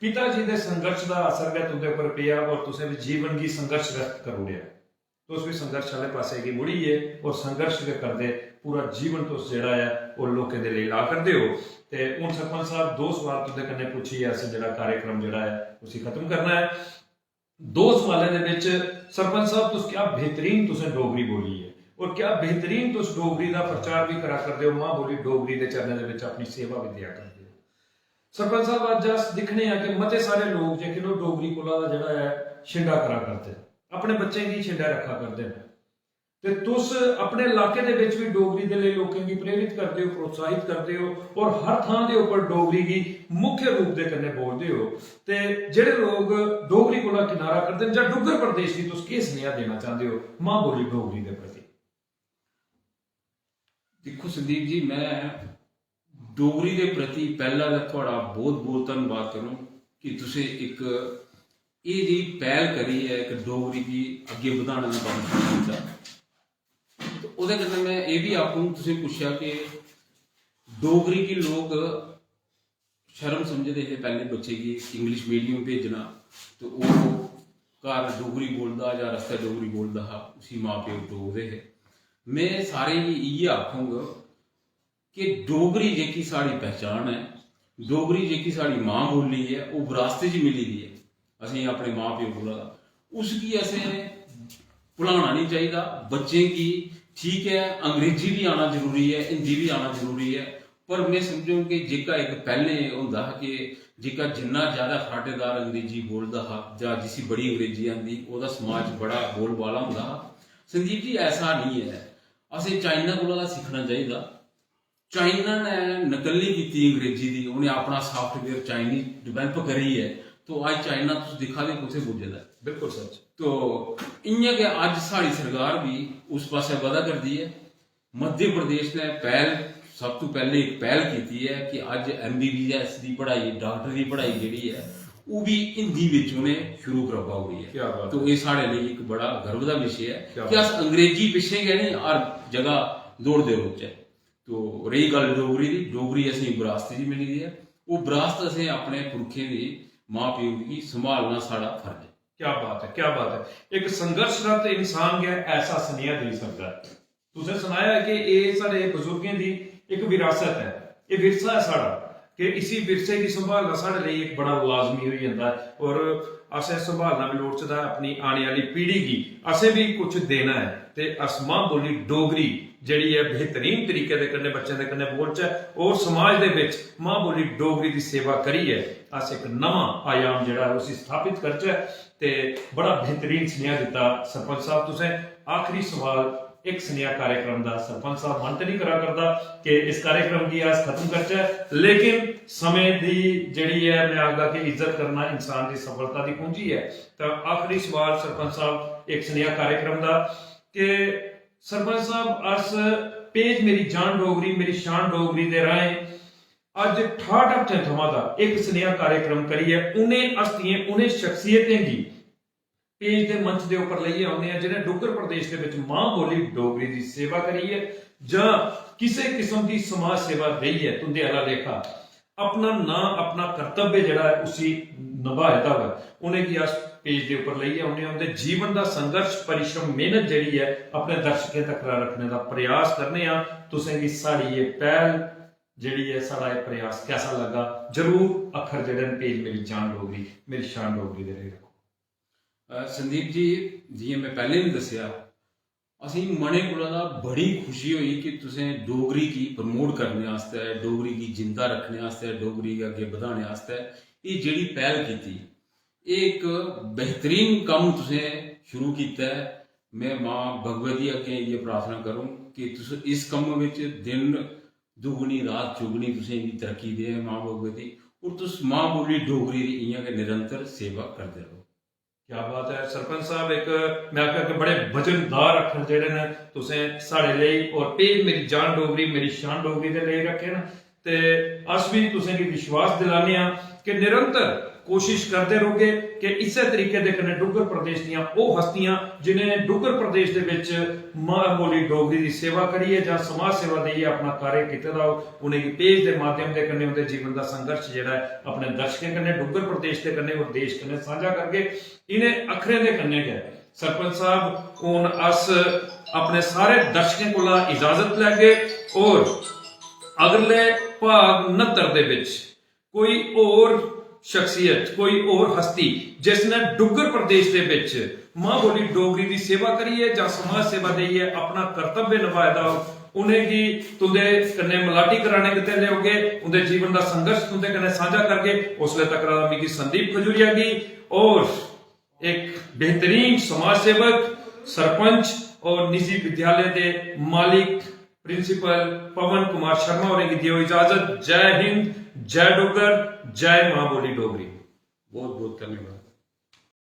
पिता जी दे संघर्ष दा असर गै तुंदे उप्पर पेआ और तुसें भी जीवन गी संघर्ष कर ओड़ेआ। तुस भी संघर्ष आह्ले पासे गी मुड़ियै और संघर्ष गै करदे पूरा जीवन तुस जेह्ड़ा है ओह् लोकें दे लेई ला करदे हो। ते हुण सरपंच साहब दो सवाल तुंदे कन्नै पुच्छियै असें जेह्ड़ा कार्यक्रम जेह्ड़ा है उसी खत्म करना है। दो सवालें दे विच सरपंच साहब तुस क्या बेहतरीन तुसें डोगरी बोली है, और क्या बेहतरीन तुस डोगरी का प्रचार भी करा करदे हो, मां बोली डोगरी दे चरणें दे विच अपनी सेवा भी दिया करदे हो। सरपंच साहब अज्ज अस दिक्खने आ कि मते सारे लोग जेह्के न डोगरी कोला दा जेह्ड़ा है छिंडा करा करदे न, अपने बच्चें गी छिंडा रखा करदे न। ते तुस अपने इलाके दे विच भी डोगरी दे लेई लोकें गी प्रेरित करदे हो, प्रोत्साहित करदे हो, और हर थां दे उप्पर डोगरी गी मुख्य रूप दे कन्नै बोलदे हो। ते जेह्ड़े लोग डोगरी कोला किनारा करदे न, जां डुग्गर प्रदेश गी तुस केह् सनेहा देना चाहंदे हो मां बोली डोगरी दे प्रति? देखो संदीप जी, मैं डोगरी के प्रति पहला तो थोड़ा बहुत बहुत धन्यवाद करूँ कि तुसें एक ये जी पहल करी है कि डोगरी की अगे बढ़ाने का काम किया। तो उहदे कन्नै मैं ये भी आखूं, तुसें पूछा कि डोगरी की लोग शर्म समझते थे पहले बच्चे की इंग्लिश मीडियम भेजना, तो वो घर डोगरी बोलता या रस्ते डोगरी बोलता हा, उसी माँ प्यो डोगदे थे। मैं सारे गी इयै आखूंगा कि डोगरी जेह्की साड़ी पहचान है, डोगरी जेह्की साड़ी मां बोली है, वो विरासत च मिली दी है असें अपने मां प्यो कोला, उसकी असें भुलाना नहीं चाहिए। बच्चें की ठीक है अंग्रेजी भी आना जरूरी है, हिंदी भी आना जरूरी है, पर मैं समझूं कि जेका एक पहले होंदा हा कि जेका जिन्ना ज्यादा फाटेदार अंग्रेजी बोलदा हा जां जिसी बड़ी अंग्रेजी आंदी ओहदा समाज बड़ा बोलबाला होंदा हा। संदीप जी ऐसा नहीं है, असें चाइना कोला सीखना चाहिए। चाइना ने नकली की अंग्रेजी की, उन्हें अपना सॉफ्टवेयर चाइनीज डिवेलप करी है, तो आज चाइना तुम दिखा दे कुछ पुजे दा। बिल्कुल सच। तो इयां गै अज साड़ी सरकार भी उस पासे वधा करती है। मध्य प्रदेश ने पहल सब तो पहले एक पहल की है कि अज MBBS की पढ़ाई, डॉक्टर की पढ़ाई जी है वो भी हिंदी विच उन्हें शुरू करवा हुई है। तो ये साढ़े लिए एक बड़ा गर्व का विषय है कि अस अंग्रेजी पिछे गए नहीं, हर जगह दौड़ते रोचे। तो रही गल डोगरी की, डोगरी असें विरासत च मिली दी है, वो विरासत असें अपने पुरखें की मां प्यो की संभालना साड़ा फर्ज है। क्या बात है, क्या बात है। एक संघर्षरत इंसान गै ऐसा सनेहा दे सकदा है। तुसें सुनाया है कि ये साढ़े बुजुर्गें दी एक विरासत है, ये विरसा है साड़ा, कि इसी विरसे की संभालना साढ़े लिए एक बड़ा लाजमी हो जाता है, और असें संभालना भी लोड़चदा अपनी आने वाली पीढ़ी की, असें भी कुछ देना है। ते अस मां बोली डोगरी जिहड़ी है बेहतरीन तरीके दे कन्नै बच्चें दे कन्नै बोलचै, और समाज दे विच मां बोली डोगरी की सेवा करियै अस एक नवां आयाम जिहड़ा उसी स्थापित करचै। ते बड़ा बेहतरीन सनेहा दित्ता सरपंच साहब तुसें। आखिरी सवाल एक सनेहा कार्यक्रम दा, सरपंच साहब मन ते नहीं करा करदा कि इस कार्यक्रम की अस खत्म करचै, लेकिन समय दी जिहड़ी है मैं आखदा कि इज्जत करना इंसान की सफलता की कुंजी है। तो आखिरी सवाल सरपंच साहब एक सनेहा कार्यक्रम दा कि सरपंच साहब अस पेज मेरी जान डोगरी मेरी शान डोगरी दे राहें अज 68 हफ्ते थमां दा एक सनेहा कार्यक्रम करियै उन्हें हस्तियें उन्हें शख्सियतें गी पेज के मंच के उपर लेइयै आउंदे आ जिन्हें डुग्गर प्रदेश के विच मां बोली डोगरी की सेवा करी है, जां किसी किस्म की समाज सेवा रही है, तुंदे आला लेखा अपना ना अपना कर्तव्य जिहड़ा है उसी निभाए दा है, उन्हें अस पेज के उपर लेइयै आउंदे आ। उंदे जीवन का संघर्ष परिश्रम मेहनत जिहड़ी है अपने दर्शकों तक रखने का प्रयास करने आ। तुसें गी साड़ी ये पहल जिहड़ी है साड़ा ये प्रयास कैसा लगा, जरूर अखर जिहड़े पेज मेरी जान डोगरी मेरी शान डोगरी दे रखो। संदीप जी, जियां मैं पहले भी दसिया, असी मने कोला बड़ी खुशी हुई कि तुसें डोगरी की प्रमोट करने आस्ते, डोगरी की जिंदा रखने आस्ते, डोगरी के अगे बढ़ाने आस्ते ये जिहड़ी पहल की, एक बेहतरीन काम तुसें शुरू किया है। मैं मां भगवती अगे ये प्रार्थना करूं कि तुस इस कम विच दिन दुगनी रात चुगनी तुसें गी तरक्की दे मां बोली दी और तुस मां बोली डोगरी दी इ'यां गै निरंतर सेवा करदे रहो। क्या बात है सरपंच साहब, एक मैं आख्या कि बड़े वजनदार अखर जेहड़े ने तुसें साढ़े लेई और एह् मेरी जान डोगरी मेरी शान डोगरी दे लेई रखे न, ते अस भी तुसें गी विश्वास दिलाने आ कि निरंतर कोशिश करते रहोगे कि इस्सै तरीके दे कन्नै डुग्गर प्रदेश दियां ओह हस्तियां जिन्हें डुग्गर प्रदेश दे विच मां बोली डोगरी दी सेवा करियै जां समाज सेवा देइयै अपना कार्य कीते दा हो, उनेंगी पेज दे माध्यम दे कन्नै उंदे जीवन दा संघर्ष जेहड़ा है अपने दर्शकें कन्नै डुग्गर प्रदेश दे कन्नै और देश कन्नै सांझा करगे। इन्हें अखरें दे कन्नै गै सरपंच साहब हुण अस अपने सारे दर्शकें कोला इजाजत लैगे और अगले भाग 69 दे विच कोई और शख्सियत कोई और हस्ती जिसने डुग्गर प्रदेश दे विच मां बोली डोगरी दी सेवा करिए जां समाज सेवा देइयै अपना कर्तव्य निभाए दा हो, उनेंगी तुंदे कन्नै मलाटी कराने गित्ते लेओगे, उंदे जीवन दा संघर्ष तुंदे कन्नै सांझा करगे। उसले तक मिगी संदीप खजूरिया गी और एक बेहतरीन समाज सेवक सरपंच और निजी विद्यालय के मालिक प्रिंसिपल पवन कुमार शर्मा होरें गी दियो इजाजत। जय हिंद, जय डुग्गर, जय मां बोली डोगरी। बहुत बहुत धन्यवाद।